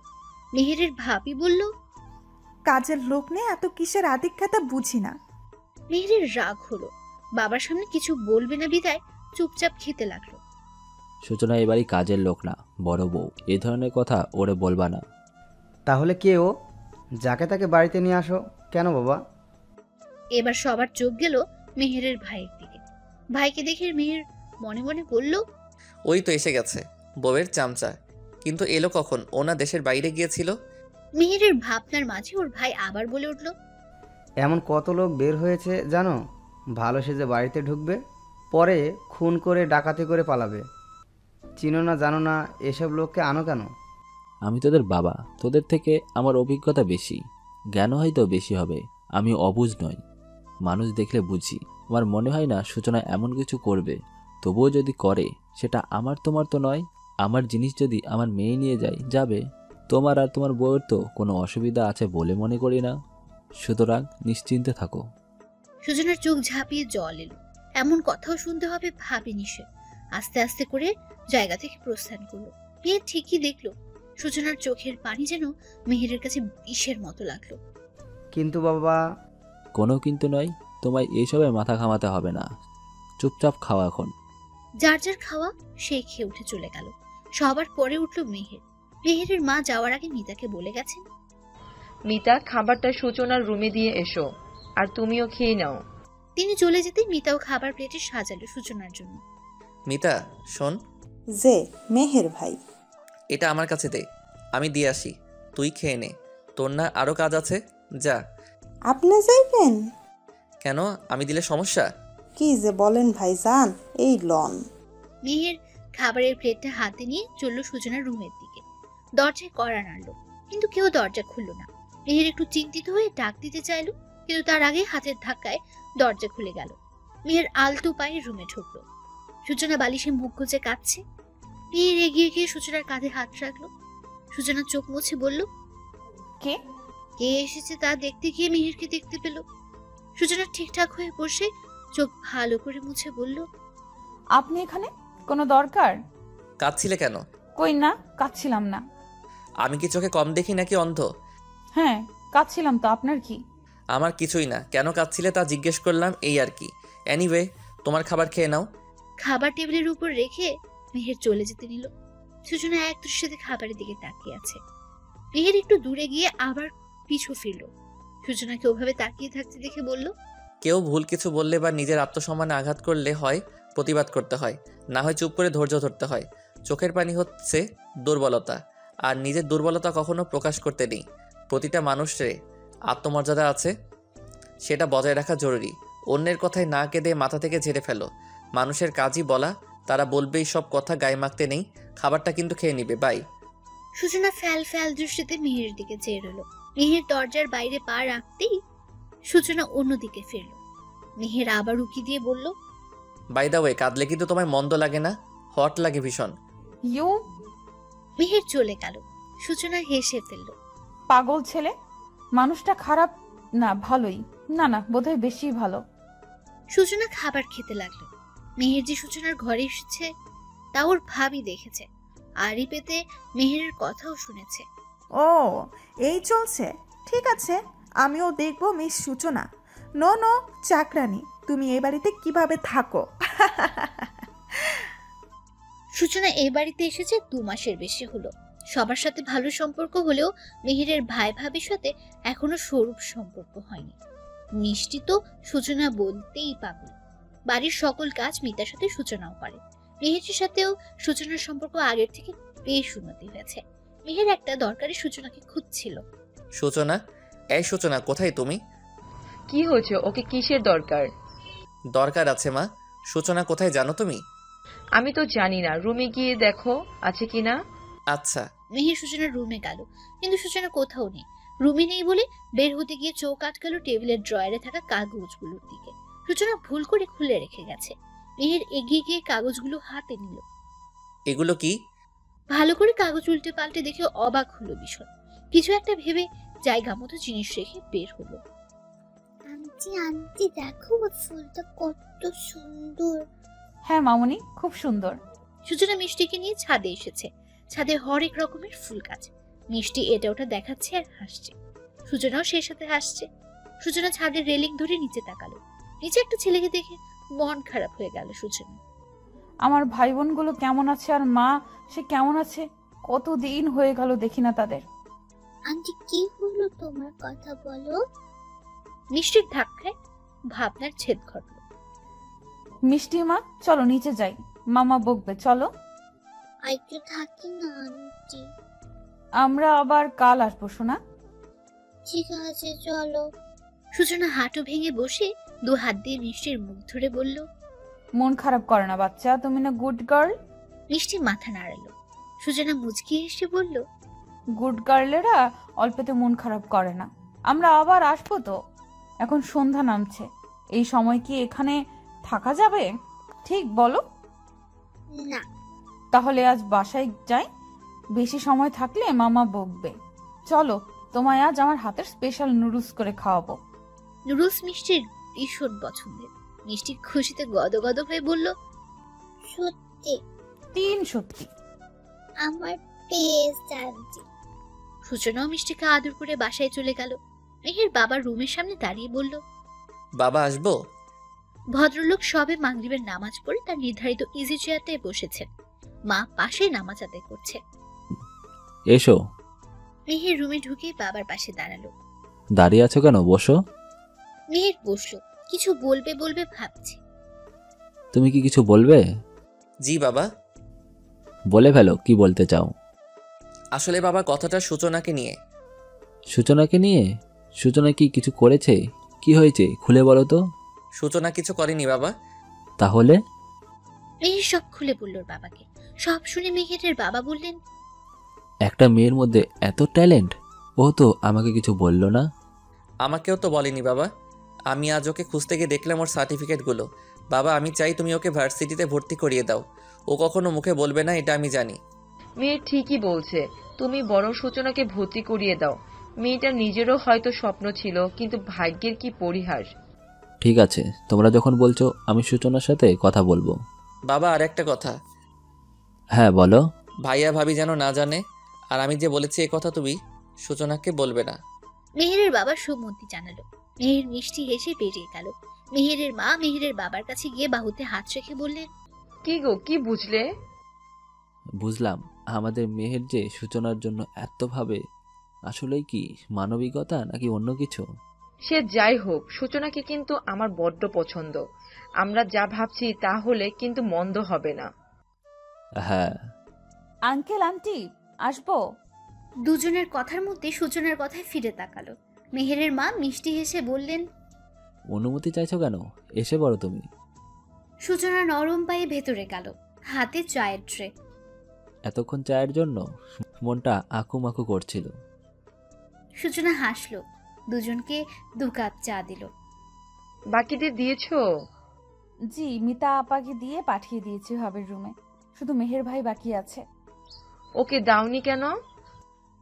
মেহেরের ভাবি বলল, কাজের লোক নেই, এত কিসের আদিক্ষাতা বুঝি না। মেহেরের রাগ হলো। বাবার সামনে কিছু বলবে না বিদায় চুপচাপ খেতে লাগলো। সূচনা এবারই কাজের লোক না, বড় বউ। এই ধরনের কথা ওরে বলবা না। তাহলে কে ও? যাকে তাকে বাড়িতে নিয়ে আসো কেন বাবা? এবার সবার চোখ গেল মেহেরের ভাইয়ের দিকে। ভাইকে দেখে মেহের মনে মনে বলল, ওই তো এসে গেছে বউয়ের চামচা। কিন্তু এলো কখন? ওনা দেশের বাইরে গিয়েছিল। মেহেরের ভাবনার মাঝে ওর ভাই আবার বলে উঠল, এমন কত লোক বের হয়েছে জানো, ভালো সেজে বাড়িতে ঢুকবে, পরে খুন করে ডাকাতি করে পালাবে। চিনো না জানো না, এসব লোককে আনো কেন? আমি তোদের বাবা, তোদের থেকে আমার অভিজ্ঞতা বেশি, জ্ঞান হয়তো বেশি হবে। আমি অবুঝ নই, মানুষ দেখলে বুঝি। আমার মনে হয় না সূচনা এমন কিছু করবে। তবুও যদি করে, সেটা আমার তোমার তো নয়। আমার জিনিস যদি আমার মেয়ে নিয়ে যায়, যাবে। তোমার আর তোমার বউয়ের তো কোনো অসুবিধা আছে বলে মনে করি না, সুতরাং নিশ্চিন্তে থাকো। সূচনার চোখ ঝাঁপিয়ে জল এলো। এমন কথাও শুনতে হবে ভাবিনি সে। আস্তে আস্তে করে জায়গা থেকে প্রস্থান করলো। মেয়ে ঠিকই দেখলো সূচনার চোখের পানি যেন মেহেরের কাছে বিষের মতো লাগলো। কিন্তু বাবা। কোনো কিন্তু নয়, তোমায় এইসবে মাথা ঘামাতে হবে না, চুপচাপ খাওয়া এখন। যার যার খাওয়া সেই খেয়ে উঠে চলে গেল। সবার পরে উঠলো মেহের। মেহেরের মা যাওয়ার আগে মিতাকে বলে গেছেন, মিতা খাবারটা সূচনার রুমে দিয়ে এসো, আর তুমিও খেয়ে নাও। তিনি চলে যেতে মিতাও খাবার প্লেটে সাজালো সূচনার জন্য। মিতা শোন। যে মেহের ভাই, এটা আমার কাছে দে, আমি দিয়ে আসি। তুই খেয়ে নে, তোর না আরো কাজ আছে, যা। আপনি যাইবেন? কেন, আমি দিলে সমস্যা? কি যে বলেন ভাইজান, এই লন। মেহের খাবারের প্লেটটা হাতে নিয়ে চলল সূচনার রুমের দিকে। দরজায় কড়া নাড়ল, কিন্তু কেউ দরজা খুলল না। মেহের একটু চিন্তিত হয়ে ডাক দিতে চাইল, কিন্তু তার আগে হাতের ধাক্কায় দরজা খুলে গেল। মেহের আলতো পায়ে রুমে ঢুকলো। সূচনা বালিশে মুখ গুজে কাঁদছে। মেহের এগিয়ে গিয়ে সূচনার কাঁধে হাত রাখলো। সূচনা চোখ মুছে বলল, কে কে এসেছে তা দেখতে গিয়ে মেহেরকে দেখতে পেল। সূচনা ঠিকঠাক হয়ে বসে চোখ ভালো করে মুছে বলল, আপনি এখানে? কোনো দরকার? কাঁদছিলে কেন? কই না, কাঁদছিলাম না। আমি কি চোখে কম দেখি নাকি অন্ধ? হ্যাঁ, কাঁদছিলাম তো, আপনার কি? আমার কিছুই না, কেন কাঁদছিলে তা জিজ্ঞেস করলাম, এই আর কি। এনিওয়ে, তোমার খাবার খেয়ে নাও। খাবার টেবিলের উপর রেখে মেহের চলে যেতে নিল। সূচনা এক দৃষ্টিতে খাবারের দিকে তাকিয়ে আছে। মেহের একটু দূরে গিয়ে আবার পিছু ফিরল। সূচনাকে ওভাবে তাকিয়ে থাকতে দেখে বলল, কেউ ভুল কিছু বললে বা নিজের আত্মসম্মানে আঘাত করলে হয় প্রতিবাদ করতে হয়, না হয় চুপ করে ধৈর্য ধরতে হয়। চোখের পানি হচ্ছে দুর্বলতা, আর নিজের দুর্বলতা কখনো প্রকাশ করতে নেই। প্রতিটা মানুষের আত্মমর্যাদা আছে, সেটা বজায় রাখা জরুরি। অন্যের কথায় না কেঁদে মাথা থেকে ঝেড়ে ফেলো। মানুষের কাজই বলা, তারা বলবেই সব কথা গায়ে মাখতে নেই। খাবারটা কিন্তু খেয়ে নিবে, বাই। সূচনা ফ্যাল ফ্যাল দৃষ্টিতে মেহের দিকে চেয়ে রইল। মেহের দরজার বাইরে পা রাখতেই সূচনা অন্যদিকে ফিরল। মেহের আবার উকি দিয়ে বলল, বাই দা ওয়ে, কাঁদলে কিন্তু তোমায় মন্দ লাগে না? হট লাগে ভীষণ। ইউ। মেহের চলে গেল। সূচনা হেসে ফেলল। পাগল ছেলে, মানুষটা খারাপ না, ভালোই। না না, বোধহয় বেশি ভালো। সূচনা খাবার খেতে লাগলো। মেহের যে সূচনার ঘরে এসেছে তা ওর ভাবি দেখেছে। আড়ি পেতে মেহেরের কথাও শুনেছে। ও এই চলছে, ঠিক আছে, আমিও দেখবো মিস সূচনা। নো নো চাকরানি, তুমি এই বাড়িতে কিভাবে থাকো। সূচনা এই বাড়িতে এসেছে 2 মাসের বেশি হলো। সবার সাথে ভালো সম্পর্ক হলেও মেহেরের ভাই ভাবির সাথে এখনো স্বরূপ সম্পর্ক হয়নি। মিষ্টি তো সূচনা বলতেই পাগল। বাড়ির সকল কাজ মিতার সাথে সূচনাও করে। মেহেরের সাথেও সূচনার সম্পর্ক আগের থেকে বেশ উন্নতি হয়েছে। মেহের একটা দরকারি সূচনাকে খুঁজছিল। সূচনা, এই সূচনা, কোথায় তুমি? কি হয়েছে? ওকে কিসের দরকার? দরকার আছে মা। সূচনা কোথায় জানো তুমি? আমি তো জানি না, রুমে গিয়ে দেখো আছে কিনা। আচ্ছা। মেহের সূচনার রুমে গেল, কিন্তু সূচনা কোথাও নেই। রুমে নেই বলে বের হতে গিয়ে চোখ আটকালো টেবিলের ড্রয়ারে থাকা কাগজগুলোর দিকে। সূচনা ভুল করে খুলে রেখে গেছে। মেহের এগিয়ে গিয়ে কাগজগুলো হাতে নিল। এগুলো কি? ভালো করে কাগজ উল্টে পাল্টে দেখে অবাক হলো ভীষণ। কিছু একটা ভেবে জায়গা মতো জিনিস রেখে বের হলো। আন্টি আন্টি দেখো ফুলটা কত সুন্দর। হ্যাঁ মামুনি, খুব সুন্দর। সূচনা মিষ্টিকে নিয়ে ছাদে এসেছে। ছাদে হরেক রকমের ফুল গাছ। মিষ্টি এটা ওটা দেখাচ্ছে আর হাসছে। সূচনাও সেই সাথে হাসছে। সূচনা ছাদের রেলিং ধরে নিচে তাকালো। নিচে একটা ছেলেকে দেখে মন খারাপ হয়ে গেল সূচনা। আমার ভাই বোনগুলো কেমন আছে আর মা সে কেমন আছে, কতদিন হয়ে গেল দেখি না তাদের। আন্টি কি হলো, তোমার কথা বলো। মিষ্টির ধাক্কায় ভাবনার ছেদ ঘটল। মিষ্টি মা চলো নিচে যাই, মামা বকবে, চলো। আইতে থাকি না আন্টি। আমরা আবার কাল আসবো শোনা। ঠিক আছে চলো। সূচনা হাঁটু ভেঙে বসে 2 হাত দিয়ে মিষ্টির মুখ ধরে বলল, মন খারাপ করে না বাচ্চা, তুমি না গুড গার্ল। মিষ্টি মাথা নাড়ালো। সূচনা মুচকি হেসে বলল, গুড গার্লেরা অল্পতে মন খারাপ করে না। আমরা আবার আসবো তো। এখন সন্ধ্যা নামছে, এই সময় কি এখানে থাকা যাবে ঠিক বলো? না। তাহলে আজ বাসায় যাই, বেশি সময় থাকলে মামা বকবে। চলো, তোমায় আজ আমার হাতের স্পেশাল নুডলস করে খাওয়াবো। নুডলস মিষ্টির ভীষণ পছন্দের। মিষ্টি খুশিতে গদগদ হয়ে বলল, সত্যি? 3 সত্যি। আমার টেস্ট আন্টি। সূচনাও মিষ্টিকে আদর করে বাসায় চলে গেল। মেহের বাবার রুমের সামনে দাঁড়িয়ে বলল, বাবা আসবো? ভদ্রলোক সবে মাগরিবের নামাজ পড়ে তার নির্ধারিত ইজি চেয়ারটায় বসেছেন। মা পাশে নামাজ আদায় করছে। এসো। মেহের রুমে ঢুকে বাবার পাশে দাঁড়ালো। দাঁড়িয়ে আছো কেন, বসো। মেহের বসলো, কিছু বলবে বলবে ভাবছে। তুমি কি কিছু বলবে? জি বাবা। বলে ফেলো, কি বলতে চাও। আসলে বাবা কথাটা সূচনাকে নিয়ে। সূচনাকে নিয়ে? সূচনা কি কিছু করেছে? কি হয়েছে খুলে বলো তো। সূচনা কিছু করেনি বাবা। তাহলে? মেহের সব খুলে বলল বাবাকে। সব শুনে মেহেরের বাবা বললেন, একটা মেয়ের মধ্যে এত ট্যালেন্ট, ও তো আমাকে কিছু বললো না। আমাকেও তো বলেনি বাবা। আমি আজ ওকে খুঁজতে গিয়ে দেখলাম ওর সার্টিফিকেটগুলো। বাবা আমি চাই তুমি ওকে ভার্সিটিতে ভর্তি করিয়ে দাও। ও কখনো মুখে বলবে না, এটা আমি জানি। মেয়ে ঠিকই বলছে, তুমি বরং সূচনাকে ভর্তি করিয়ে দাও। মেয়েটার নিজেরও হয়তো স্বপ্ন ছিল, কিন্তু ভাগ্যের কি পরিহাস। ঠিক আছে, তোমরা যখন বলছো আমি সূচনার সাথে কথা বলবো। বাবা আর একটা কথা। হ্যাঁ বলো। ভাইয়া ভাবি যেন না জানে, আর আমি যে বলেছি এ কথা তুমি সূচনাকে বলবে না। মেহেরের বাবা সম্মতি জানালো। মেহের মিষ্টি হেসে বেরিয়ে গেল। মেহেরের মা মেহেরের বাবার কাছে গিয়ে বাহুতে হাত রেখে বললেন, কি গো, কি বুঝলে? বুঝলাম, আমাদের মেহের যে সূচনার জন্য এত ভাবে, আসলেই কি মানবিকতা নাকি অন্য কিছু? সে যাই হোক, সূচনাকে কিন্তু আমার বড্ড পছন্দ। আমরা যা ভাবছি তা হলে কিন্তু মন্দ হবে না। হ্যাঁ। আঙ্কেল আন্টি আসবো? দুজনের কথার মধ্যে সূচনার কথায় ফিরে তাকালো। মেহেরের মা মিষ্টি হেসে বললেন, অনুমতি চাইছো কেন, এসে বলো তুমি। সূচনা নরম পায়ে ভেতরে গেল, হাতে চায়ের ট্রে। এতক্ষণ চায়ের জন্য মনটা আকুমাকু করছিল। সূচনা হাসলো, দুজনকে 2 কাপ চা দিল। বাকিদের দিয়েছো? জি, মিতা আপাকে দিয়ে পাঠিয়ে দিয়েছি ভাবের রুমে। শুধু মেহের ভাই বাকি আছে। ওকে দাওনি কেন?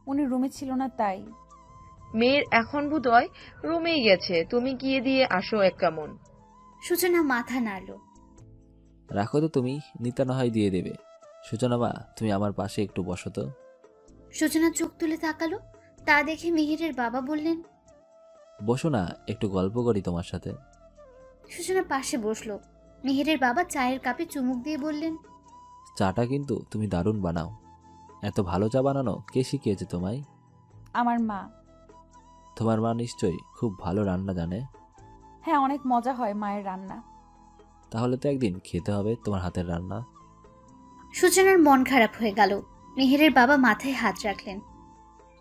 উনি রুমে ছিল না তাই। মেয়ের এখন বোধহয় রুমেই গেছে, তুমি গিয়ে দিয়ে আসো এক কেমন। সূচনা মাথা নাড়ল। রাখো তো তুমি, নিতা না হয় দিয়ে দেবে। সূচনা মা, তুমি আমার পাশে একটু বসো তো। সূচনা চোখ তুলে তাকালো, তা দেখে মেহেরের বাবা বললেন, বসো না, একটু গল্প করি তোমার সাথে। সূচনা পাশে বসলো। মেহেরের বাবা চায়ের কাপে চুমুক দিয়ে বললেন, চাটা কিন্তু তুমি দারুণ বানাও। এত ভালো চা বানানো কে শিখিয়েছে তোমায়? আমার মা। তোমার মা নিশ্চয়ই খুব ভালো রান্না জানে। হ্যাঁ, অনেক মজা হয় মায়ের রান্না। তাহলে তো একদিন খেতে হবে তোমার হাতের রান্না। সূচনার মন খারাপ হয়ে গেল। মেহেরের বাবা মাথায় হাত রাখলেন।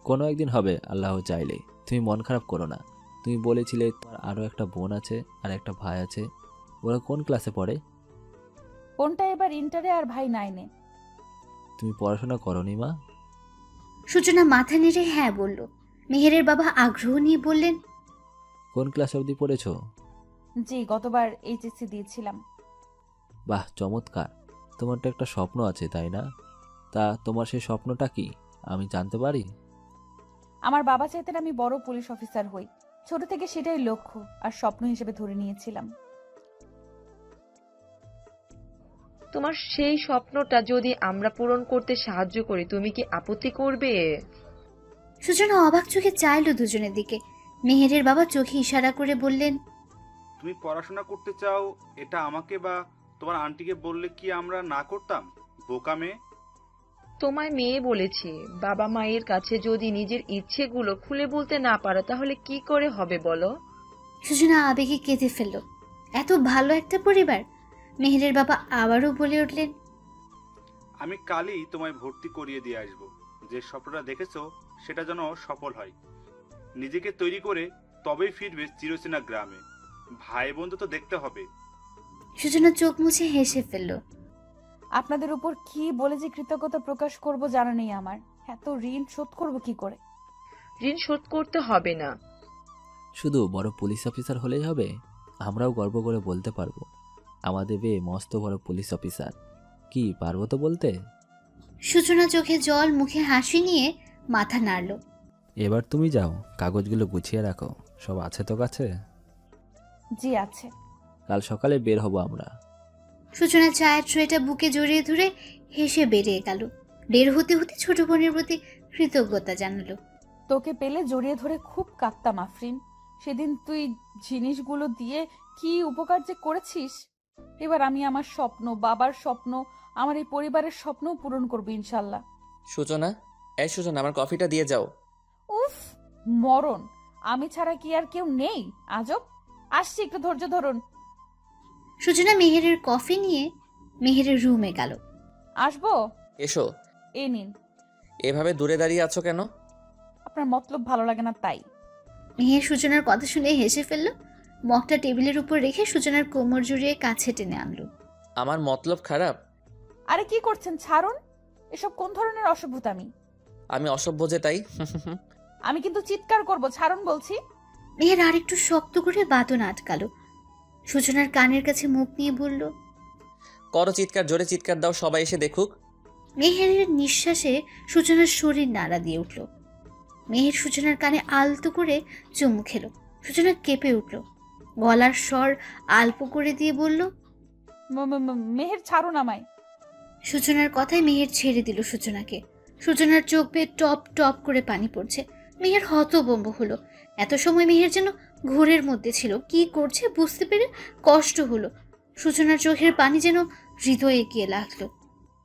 কোনো একদিন হবে, আল্লাহ চাইলে। তুমি মন খারাপ করো না। তুমি বলেছিলে তোমার আরও একটা বোন আছে আর একটা ভাই আছে। ওরা কোন ক্লাসে পড়ে? বোনটা এবার ইন্টারে আর ভাই 9-এ। তুমি পড়াশোনা করনি মা? সূচনা মাথা নেড়ে হ্যাঁ বলল। মেহেরের বাবা আগ্রহ নিয়ে বললেন, কোন ক্লাস অবধি পড়েছো? জি, গতবার এইচএসসি দিয়েছিলাম। বাহ, চমৎকার। তোমার তো একটা স্বপ্ন আছে, তাই না? তা তোমার সেই স্বপ্নটা কি আমি জানতে পারি? আমার বাবা চাইতেন আমি বড় পুলিশ অফিসার হই। ছোট থেকে সেটাই লক্ষ্য আর স্বপ্ন হিসেবে ধরে নিয়েছিলাম। তোমার সেই স্বপ্নটা যদি আমরা পূরণ করতে সাহায্য করি, তুমি কি আপত্তি করবে? সূচনা অবাক চোখে চাইল দুজনের দিকে। মেহেরের বাবা চোখে ইশারা করে বললেন, তুমি পড়াশোনা করতে চাও, এটা আমাকে বা তোমার আন্টিকে বললে কি আমরা না করতাম? বোকা মেয়ে। তোমায় মেয়ে বলেছি। বাবা মায়ের কাছে যদি নিজের ইচ্ছেগুলো খুলে বলতে না পারো তাহলে কি করে হবে বলো? সূচনা আবেগে কেঁদে ফেলল। এত ভালো একটা পরিবার। মেহেরের বাবা আবারও বলে উঠলেন, আমি কালই তোমায় ভর্তি করিয়ে দিয়ে আসবো। যে স্বপ্নটা দেখেছো সেটা যেন সফল হয়। নিজেকে তৈরি করে তবেই ফিরবে চিরচেনা গ্রামে। ভাই বোন তো দেখতে হবে। সূচনা চোখ মুছে হেসে ফেলল। আপনাদের উপর কি বলে যে কৃতজ্ঞতা প্রকাশ করব জানা নেই আমার। এত ঋণ শোধ করব কি করে? ঋণ শোধ করতে হবে না। শুধু বড় পুলিশ অফিসার হলেই হবে? আমরাও গর্ব করে বলতে পারবো আমাদের মেয়ে মস্ত বড় পুলিশ অফিসার। কি পারবো তো বলতে? সূচনা চোখে জল, মুখে হাসি নিয়ে মাথা নাড়ল। এবার তুমি যাও, কাগজগুলো গুছিয়ে রাখো। সব আছে তো কাছে? জি আছে। কাল সকালে বের হব আমরা। সূচনা চায়ের ট্রেটা বুকে জড়িয়ে ধরে হেসে বেরিয়ে গেল। বের হতে হতে ছোট বোনের প্রতি কৃতজ্ঞতা জানালো। তোকে পেলে জড়িয়ে ধরে খুব কাঁদতাম আফরিন। সেদিন তুই জিনিসগুলো দিয়ে কি উপকার যে করেছিস। এবার আমি আমার স্বপ্ন, বাবার স্বপ্ন, আমার এই পরিবারের স্বপ্ন পূরণ করবো ইনশাল্লাহ। সূচনা, এই সূচনা, আমার কফিটা দিয়ে যাও। উফ, মরণ! আমি ছাড়া কি আর কেউ নেই? আজব। আসছি, একটু ধৈর্য ধরুন। সূচনা মেহেরের কফি নিয়ে মেহেরের রুমে গেল। আসবো? এসো। এই নিন। এভাবে দূরে দাঁড়িয়ে আছো কেন? আপনার মতলব ভালো লাগে না তাই। মেহের সূচনার কথা শুনে হেসে ফেলল। মগটা টেবিলের উপর রেখে সূচনার কোমর জড়িয়ে কাছে টেনে আনলো। আমার মতলব খারাপ? আরে কি করছেন, ছাড়ুন। এসব কোন ধরনের অসভ্যতামি? আমি অসভ্য যে তাই? আমি কিন্তু চিৎকার করব, ছাড়ুন বলছি। মেহের আরেকটু শক্ত করে বাদন আটকালো। সূচনার কানের কাছে মুখ নিয়ে বলল, করো চিৎকার, জোরে চিৎকার দাও, সবাই এসে দেখুক। মেহেরের নিঃশ্বাসে সূচনার শরীর নাড়া দিয়ে উঠল। মেহের সূচনার কানে আলতো করে চুমু খেল। সূচনা কেঁপে উঠল। গলার স্বর আলপো করে দিয়ে বলল, মেহের ছাড়ুন আমায়। সূচনার কথায় মেহের ছেড়ে দিল সূচনাকে। সূচনার চোখ বেয়ে টপ টপ করে পানি পড়ছে। মেহের হতভম্ব হলো। এত সময় মেহের যেন ঘোরের মধ্যে ছিল। কি করছে বুঝতে পেরে কষ্ট হলো। সূচনার চোখের পানি যেন হৃদয়ে গিয়ে লাগলো।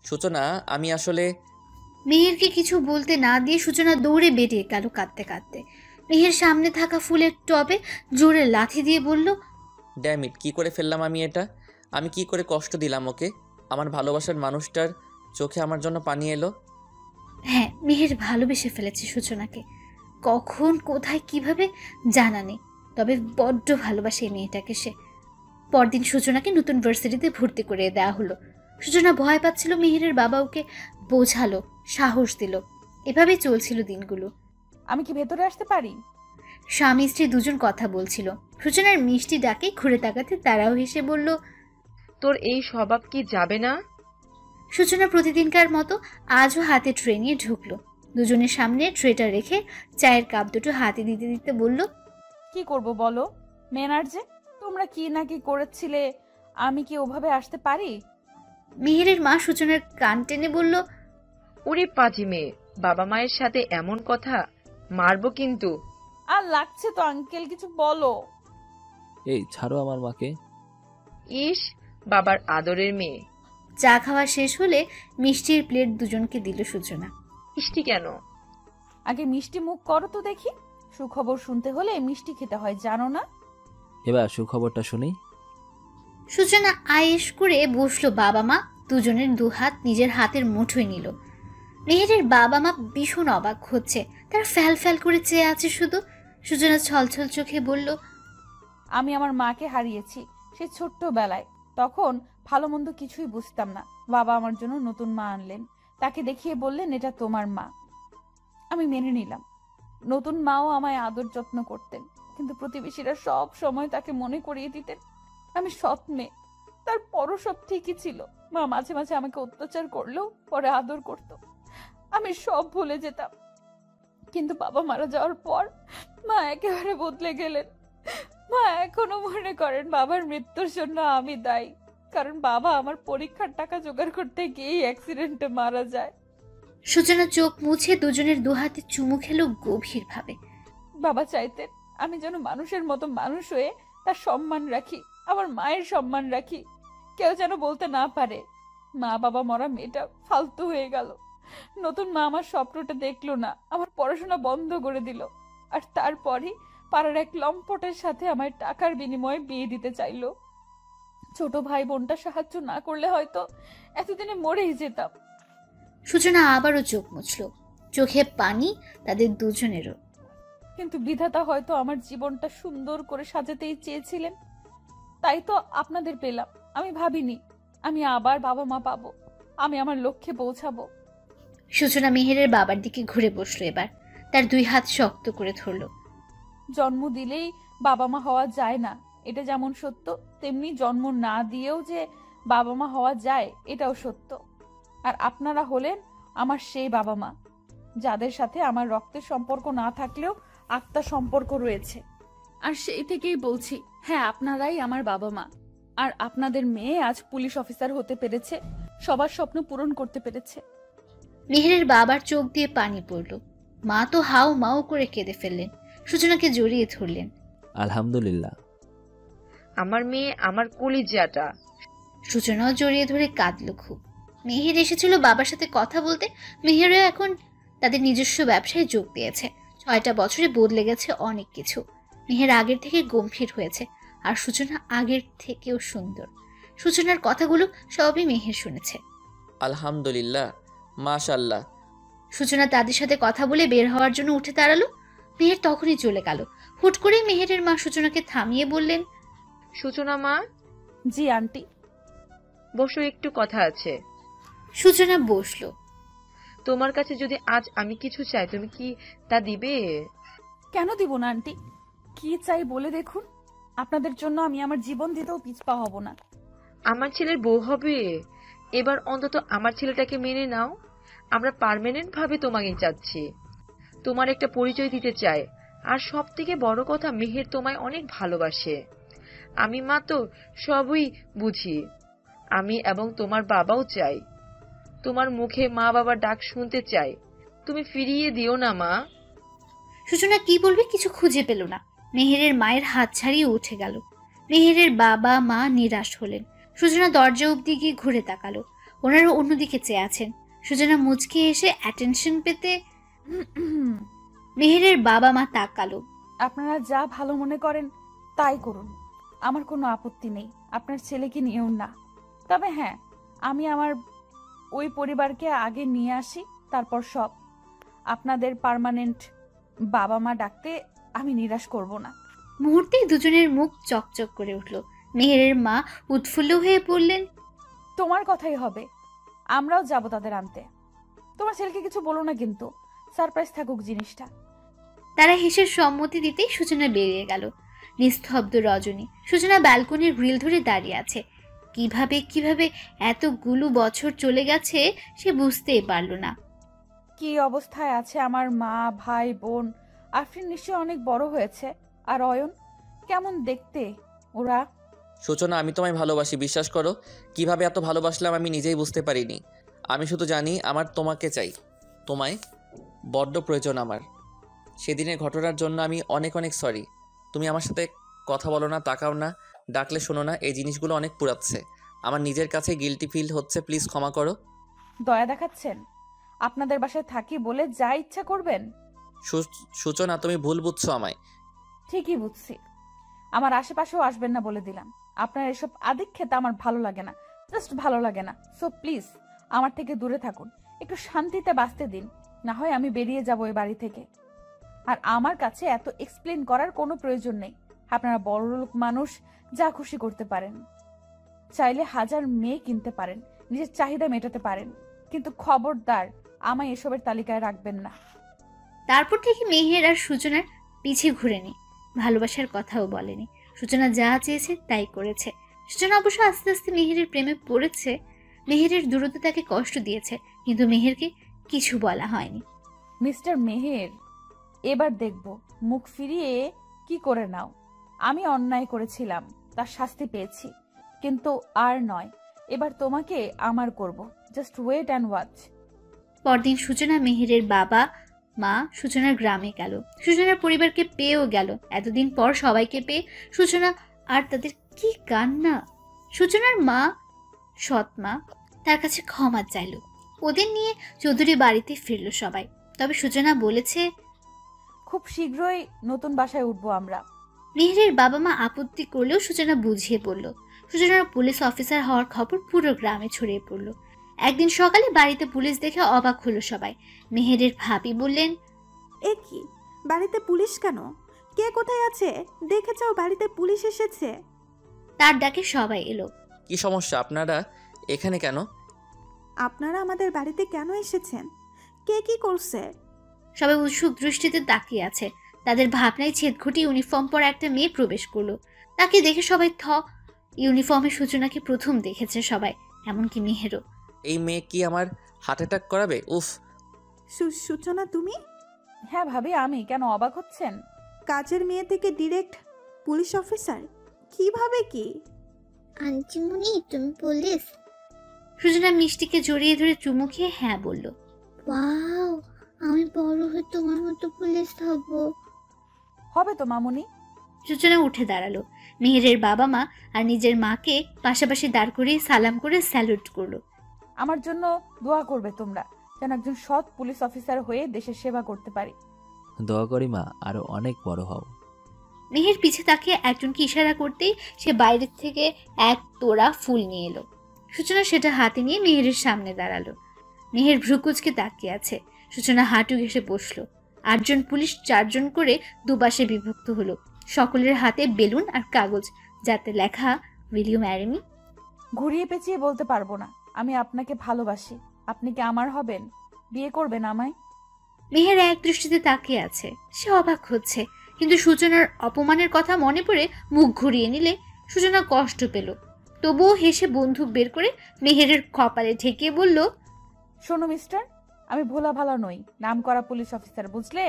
সূচনা, আমি আসলে... মেহেরকে কিছু বলতে না দিয়ে সূচনা দৌড়ে বেরিয়ে গেল কাঁদতে কাঁদতে। মেহের সামনে থাকা ফুলের টবে জোরে লাথি দিয়ে বলল, ড্যাম ইট, কি করে ফেললাম আমি এটা? আমি কি করে কষ্ট দিলাম ওকে? আমার ভালোবাসার মানুষটার চোখে আমার জন্য পানি এলো। হ্যাঁ, মেহের ভালোবেসে ফেলেছে সূচনাকে। কখন, কোথায়, কিভাবে জানা নেই, তবে বড্ড ভালোবাসে এই মেয়েটাকে সে। পরদিন সূচনাকে নতুন ভার্সিটিতে ভর্তি করে দেওয়া হলো। সূচনা ভয় পাচ্ছিল। মেহেরের বাবা ওকে বোঝালো, সাহস দিল। এভাবেই চলছিল দিনগুলো। আমি কি ভেতরে আসতে পারি? স্বামী স্ত্রী দুজন কথা বলছিল। সূচনার মিষ্টি ডাকে ঘুরে তাকাতে তারাও হেসে বলল, তোর এই স্বভাব কি যাবে না? সূচনা প্রতিদিনকার মতো আজও হাতে ট্রে নিয়ে ঢুকলো। দুজনের সামনে ট্রেটা রেখে চায়ের কাপ দুটো হাতে দিতে দিতে বলল, কি করব বলো মেনার যে, তোমরা কি নাকি করেছিলে, আমি কি ওভাবে আসতে পারি? মেহেরের মা সূচনার কান টেনে বলল, ওরে পাজি মেয়ে, বাবা মায়ের সাথে এমন কথা, মারবো কিন্তু। আর লাগছে তো আঙ্কেল, কিছু বলো। এই ছাড়ো আমার মাকে। ইস, বাবার আদরের মেয়ে। চা খাওয়া শেষ হলে মিষ্টির প্লেট দুজনকে দিল সূচনা। মিষ্টি কেন? আগে মিষ্টি মুখ করো তো দেখি। সুখবর শুনতে হলে মিষ্টি খেতে হয়, জানো না? এবার সুখবরটা শুনি। সূচনা আয়েশ করে বসলো। বাবা মা দুজনের দুহাত নিজের হাতের মুঠোয় নিল। মেহেরের বাবা মা ভীষণ অবাক হচ্ছে, তারা ফ্যাল ফ্যাল করে চেয়ে আছে শুধু। সূচনা ছলছল চোখে বলল, আমি আমার মাকে হারিয়েছি সেই ছোট্টবেলায়। তখন ভালো মন্দ কিছুই বুঝতাম না। বাবা আমার জন্য নতুন মা আনলেন, তাকে দেখিয়ে বললেন এটা তোমার মা। আমি মেনে নিলাম। নতুন মাও আমায় আদর যত্ন করতেন, কিন্তু প্রতিবেশীরা সব সময় তাকে মনে করিয়ে দিতেন আমি সৎ মেয়ে। তারপরও সব ঠিকই ছিল। মা মাঝে মাঝে আমাকে অত্যাচার করলেও পরে আদর করত, আমি সব ভুলে যেতাম। কিন্তু বাবা মারা যাওয়ার পর মা একেবারে বদলে গেলেন। মা এখনো মনে করেন বাবার মৃত্যুর জন্য আমি দায়ী, কারণ বাবা আমার পরীক্ষার টাকা জোগাড় করতে গিয়েই অ্যাক্সিডেন্টে মারা যায়। সূচনা চোখ মুছে দুজনের দুহাতে চুমু খেলো গভীর ভাবে। বাবা চাইতেন আমি যেন মানুষের মতো মানুষ হয়ে তার সম্মান রাখি, আমার মায়ের সম্মান রাখি। কেউ যেন বলতে না পারে মা বাবা মরা মেয়েটা ফালতু হয়ে গেল। নতুন মা আমার স্বপ্নটা দেখলো না, আমার পড়াশোনা বন্ধ করে দিল। আর তারপরই পাড়ার এক লম্পটের সাথে আমার টাকার বিনিময়ে বিয়ে দিতে চাইলো। ছোট ভাই বোনটা সাহায্য না করলে হয়তো এতদিনে মরেই যেতাম। সূচনা আবারও চোখ মুছল, চোখে পানি তাদের দুজনেরও। কিন্তু বিধাতা হয়তো আমার জীবনটা সুন্দর করে সাজাতেই চেয়েছিলেন, তাই তো আপনাদের পেলাম। আমি ভাবিনি আমি আবার বাবা মা পাবো, আমি আমার লক্ষ্যে পৌঁছাবো। সূচনা মেহেরের বাবার দিকে ঘুরে বসলো। এবার তার দুই হাত শক্ত করে ধরল। জন্ম দিলেই বাবা মা হওয়া যায় না, এটা যেমন সত্য, তেমনি জন্ম না দিয়েও যে বাবা মা হওয়া যায় এটাও সত্য। আর আপনারা হলেন আমার সেই বাবা মা, যাদের সাথে আমার রক্তের সম্পর্ক না থাকলেও আত্মার সম্পর্ক রয়েছে। আর সেই থেকেই বলছি, হ্যাঁ আপনারাই আমার বাবা মা। আর আপনাদের মেয়ে আজ পুলিশ অফিসার হতে পেরেছে, সবার স্বপ্ন পূরণ করতে পেরেছে। মেহেরের বাবার চোখ দিয়ে পানি পড়ল। মা তো হাউ মাউ করে কেঁদে ফেললেন, সূচনাকে জড়িয়ে ধরলেন। আলহামদুলিল্লাহ, আমার মেয়ে আমার কলিজাটা। সূচনাও জড়িয়ে ধরে কাঁদল খুব। মেহের এসেছিল বাবার সাথে কথা বলতে। মেহেরও এখন তাদের নিজস্ব ব্যবসায় যোগ দিয়েছে। 6টা বছরে বদলে গেছে অনেক কিছু। মেহের আগের থেকে গম্ভীর হয়েছে, আর সূচনা আগের থেকেও সুন্দর। সূচনার কথাগুলো সবই মেহের শুনেছে। আলহামদুলিল্লাহ, মাশাল্লাহ। সূচনা তাদের সাথে কথা বলে বের হওয়ার জন্য উঠে দাঁড়ালো। মেহের তখনই চলে গেল। হুট করেই মেহেরের মা সূচনাকে থামিয়ে বললেন, সূচনা মা। জি আন্টি। বসো, একটু কথা আছে। সূচনা বসলো। তোমার কাছে যদি আজ আমি কিছু চাই, তুমি কি তা দিবে? কেন দিব না আন্টি, কি চাই বলে দেখুন। আপনাদের জন্য আমি আমার জীবন দিতেও পিছপা হব না। আমার ছেলের বউ হবে, এবার অন্তত আমার ছেলেটাকে মেনে নাও। আমরা পার্মানেন্ট ভাবে তোমাকে চাচ্ছি, তোমার একটা পরিচয় দিতে চাই। আর সব থেকে বড় কথা, মেহের তোমায় অনেক ভালোবাসে। আমি মা তো সবই বুঝি। আমি এবং তোমার বাবাও চাই, তোমার মুখে মা বাবার ডাক শুনতে চাই। তুমি ফিরিয়ে দিও না মা। সূচনা কি বলবে কিছু খুঁজে পেল না। মেহেরের মায়ের হাত ছাড়িয়ে উঠে গেল। মেহেরের বাবা মা নিরাশ হলেন। সূচনা দরজা অব্দি গিয়ে ঘুরে তাকালো। ওনারা অন্যদিকে চেয়ে আছেন। সূচনা মুচকে এসে অ্যাটেনশন পেতে মেহেরের বাবা মা তাকালো। আপনারা যা ভালো মনে করেন তাই করুন, আমার কোনো আপত্তি নেই। আপনার ছেলেকে নিয়েও না। তবে হ্যাঁ, আমি আমার ওই পরিবারকে আগে নিয়ে আসি, তারপর সব। আপনাদের পার্মানেন্ট বাবা মা ডাকতে আমি নিরাশ করব না। মুহূর্তেই দুজনের মুখ চকচক করে উঠল। মেহেরের মা উৎফুল্ল হয়ে পড়লেন, তোমার কথাই হবে, আমরাও যাব তাদের আনতে। তোমার ছেলেকে কিছু বলো না কিন্তু, সারপ্রাইজ থাকুক জিনিসটা। তারা হেসে সম্মতি দিতেই সূচনা বেরিয়ে গেল। নিস্তব্ধ রজনী। সূচনা ব্যালকনির গ্রিল ধরে দাঁড়িয়ে আছে। কিভাবে এতগুলো বছর চলে গেছে সে বুঝতেই পারল না। কি অবস্থায় আছে আমার মা, ভাই, বোন? আফরিন নিশ্চয় অনেক বড় হয়েছে। আর অয়ন কেমন দেখতে? ওরা সূচনা, আমি তোমায় ভালোবাসি, বিশ্বাস করো। কিভাবে এত ভালোবাসলাম আমি নিজেই বুঝতে পারিনি। আমি শুধু জানি আমার তোমাকে চাই, তোমায় বড্ড প্রয়োজন আমার। সেদিনের ঘটনার জন্য আমি অনেক অনেক সরি। তুমি আমার সাথে কথা বলো না, তাকাও না, ডাকলে শোনো না, এই জিনিসগুলো অনেক পুড়াচ্ছে। আমার নিজের কাছে গিল্টি ফিল হচ্ছে, প্লিজ ক্ষমা করো। দয়া দেখাচ্ছেন? আপনাদের বাসায় থাকি বলে যা ইচ্ছা করবেন? সূচনা, তুমি ভুল বুঝছো আমায়। ঠিকই বুঝছি। আমার আশেপাশেও আসবেন না বলে দিলাম। আপনার এসব আদিক খেতে আমার ভালো লাগে না, জাস্ট ভালো লাগে না। সো প্লিজ আমার থেকে দূরে থাকুন, একটু শান্তিতে বাঁচতে দিন। না হয় আমি বেরিয়ে যাব এই বাড়ি থেকে। আর আমার কাছে এত এক্সপ্লেন করার কোনো প্রয়োজন নেই। আপনারা বড়লোক মানুষ, যা খুশি করতে পারেন, চাইলে 1000 মেয়ে কিনতে পারেন, নিজের চাহিদা মেটাতে পারেন, কিন্তু খবরদার আমায় এসবের তালিকায় রাখবেন না। তারপর থেকে মেহের আর সূচনার পিছে ঘুরেনি, ভালোবাসার কথাও বলেনি। সূচনা যা চেয়েছে তাই করেছে। সূচনা অবশ্য আস্তে আস্তে মেহেরের প্রেমে পড়েছে। মেহেরের দূরত্ব তাকে কষ্ট দিয়েছে, কিন্তু মেহেরকে কিছু বলা হয়নি। মিস্টার মেহের, এবার দেখব মুখ ফিরিয়ে কি করে নাও। আমি অন্যায় করেছিলাম, তার শাস্তি পেয়েছি, কিন্তু আর নয়। এবার তোমাকে আমার করব। Just wait and watch. পরদিন সূচনা মেহেরের বাবা মা সূচনার গ্রামে গেল। সূচনার পরিবারকে পেয়েও গেল। এতদিন পর সবাইকে পেয়ে সূচনা আর তাদের কি কান্না। সূচনার মা, সৎ মা, তার কাছে ক্ষমা চাইল। ওদের নিয়ে চৌধুরী বাড়িতে ফিরল সবাই। তবে সূচনা বলেছে খুব শীঘ্রই নতুন বাসায় উঠবো আমরা। মেহেরের বাবা মা আপত্তি করলেও সূচনা বুঝিয়ে বলল। সূচনার পুলিশ অফিসার হওয়ার খবর পুরো গ্রামে ছড়িয়ে পড়ল। একদিন সকালে বাড়িতে পুলিশ দেখে অবাক হলো সবাই। মেহেরের ভাবি বললেন, এ কি, বাড়িতে পুলিশ কেন? কে কোথায় আছে? দেখে যাও, বাড়িতে পুলিশ এসেছে। তার ডাকে সবাই এলো। কি সমস্যা, আপনারা এখানে কেন? আপনারা আমাদের বাড়িতে কেন এসেছেন? কে কি করছে? সবাই উৎসুক দৃষ্টিতে তাকিয়ে আছে। তাদের ভাবনায় ছেদঘটি ইউনিফর্ম পরা একটা মেয়ে প্রবেশ করলো। তাকে দেখে সবাই থ। ইউনিফর্মে সূচনাকে প্রথম দেখেছে সবাই, এমনকি মেহেরও। এই মেয়ে কি আমার হার্ট অ্যাটাক করাবে? উফ। সূচনা তুমি? হ্যাঁ ভাবি, আমি। কেন অবাক হচ্ছেন? কাজের মেয়ে থেকে ডিরেক্ট পুলিশ অফিসার, কিভাবে কি? আন্টিমণি, তুমি পুলিশ? সূচনা মিষ্টিকে জড়িয়ে ধরে চুমু খেয়ে হ্যাঁ বলল। ওয়াও, আমি বড় হয়ে তোমার মতো পুলিশ হবো। হবে তো মামুনি। সূচনা উঠে দাঁড়ালো। মেহেরের বাবা মা আর নিজের মাকে পাশাপাশি দাঁড় করিয়ে সালাম করে স্যালুট করলো। আমার জন্য দোয়া করবে তোমরা, যেন একজন সৎ পুলিশ অফিসার হয়ে দেশের সেবা করতে পারি। দোয়া করি মা, আরো অনেক বড় হও। মেহের পিছে তাকিয়ে একজনকে ইশারা করতেই সে বাইরের থেকে এক তোড়া ফুল নিয়ে এলো। সূচনা সেটা হাতে নিয়ে মেহেরের সামনে দাঁড়ালো। মেহের ভ্রুকুচকে তাকিয়ে আছে। সূচনা হাঁটু ঘেঁষে বসলো। 8 জন পুলিশ 4 জন করে দুপাশে বিভক্ত হলো। সকলের হাতে বেলুন আর কাগজ, যাতে লেখা উইল ইউ ম্যারি মি। ঘুরিয়ে পেঁচিয়ে বলতে পারবো না। আমি আপনাকে ভালোবাসি। আপনি কি আমার হবেন? বিয়ে করবেন আমায়? মেহের এক দৃষ্টিতে তাকিয়ে আছে। সে অবাক হচ্ছে, কিন্তু সূচনার অপমানের কথা মনে পড়ে মুখ ঘুরিয়ে নিলে সূচনা কষ্ট পেল। তবুও হেসে বন্দুক বের করে মেহেরের কপালে ঠেকিয়ে বলল, শোনো মিস্টার, আমি ভোলা ভালা নই, নাম করা পুলিশ অফিসার, বুঝলে?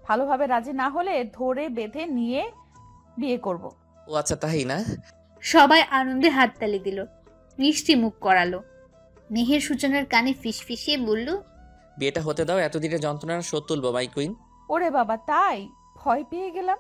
ভালোভাবে রাজি না হলে ধরে বেঁধে নিয়ে বিয়ে করব। ও আচ্ছা, তাই না? সবাই আনন্দে হাততালি দিল। মিষ্টি মুখ করালো। মেহের সূচনার কানে ফিসফিসিয়ে বলল, বিয়েটা হতে দাও, এতদিনের যন্ত্রণার শোধ তুলবো মাই কুইন। ওরে বাবা, তাই? ভয় পেয়ে গেলাম।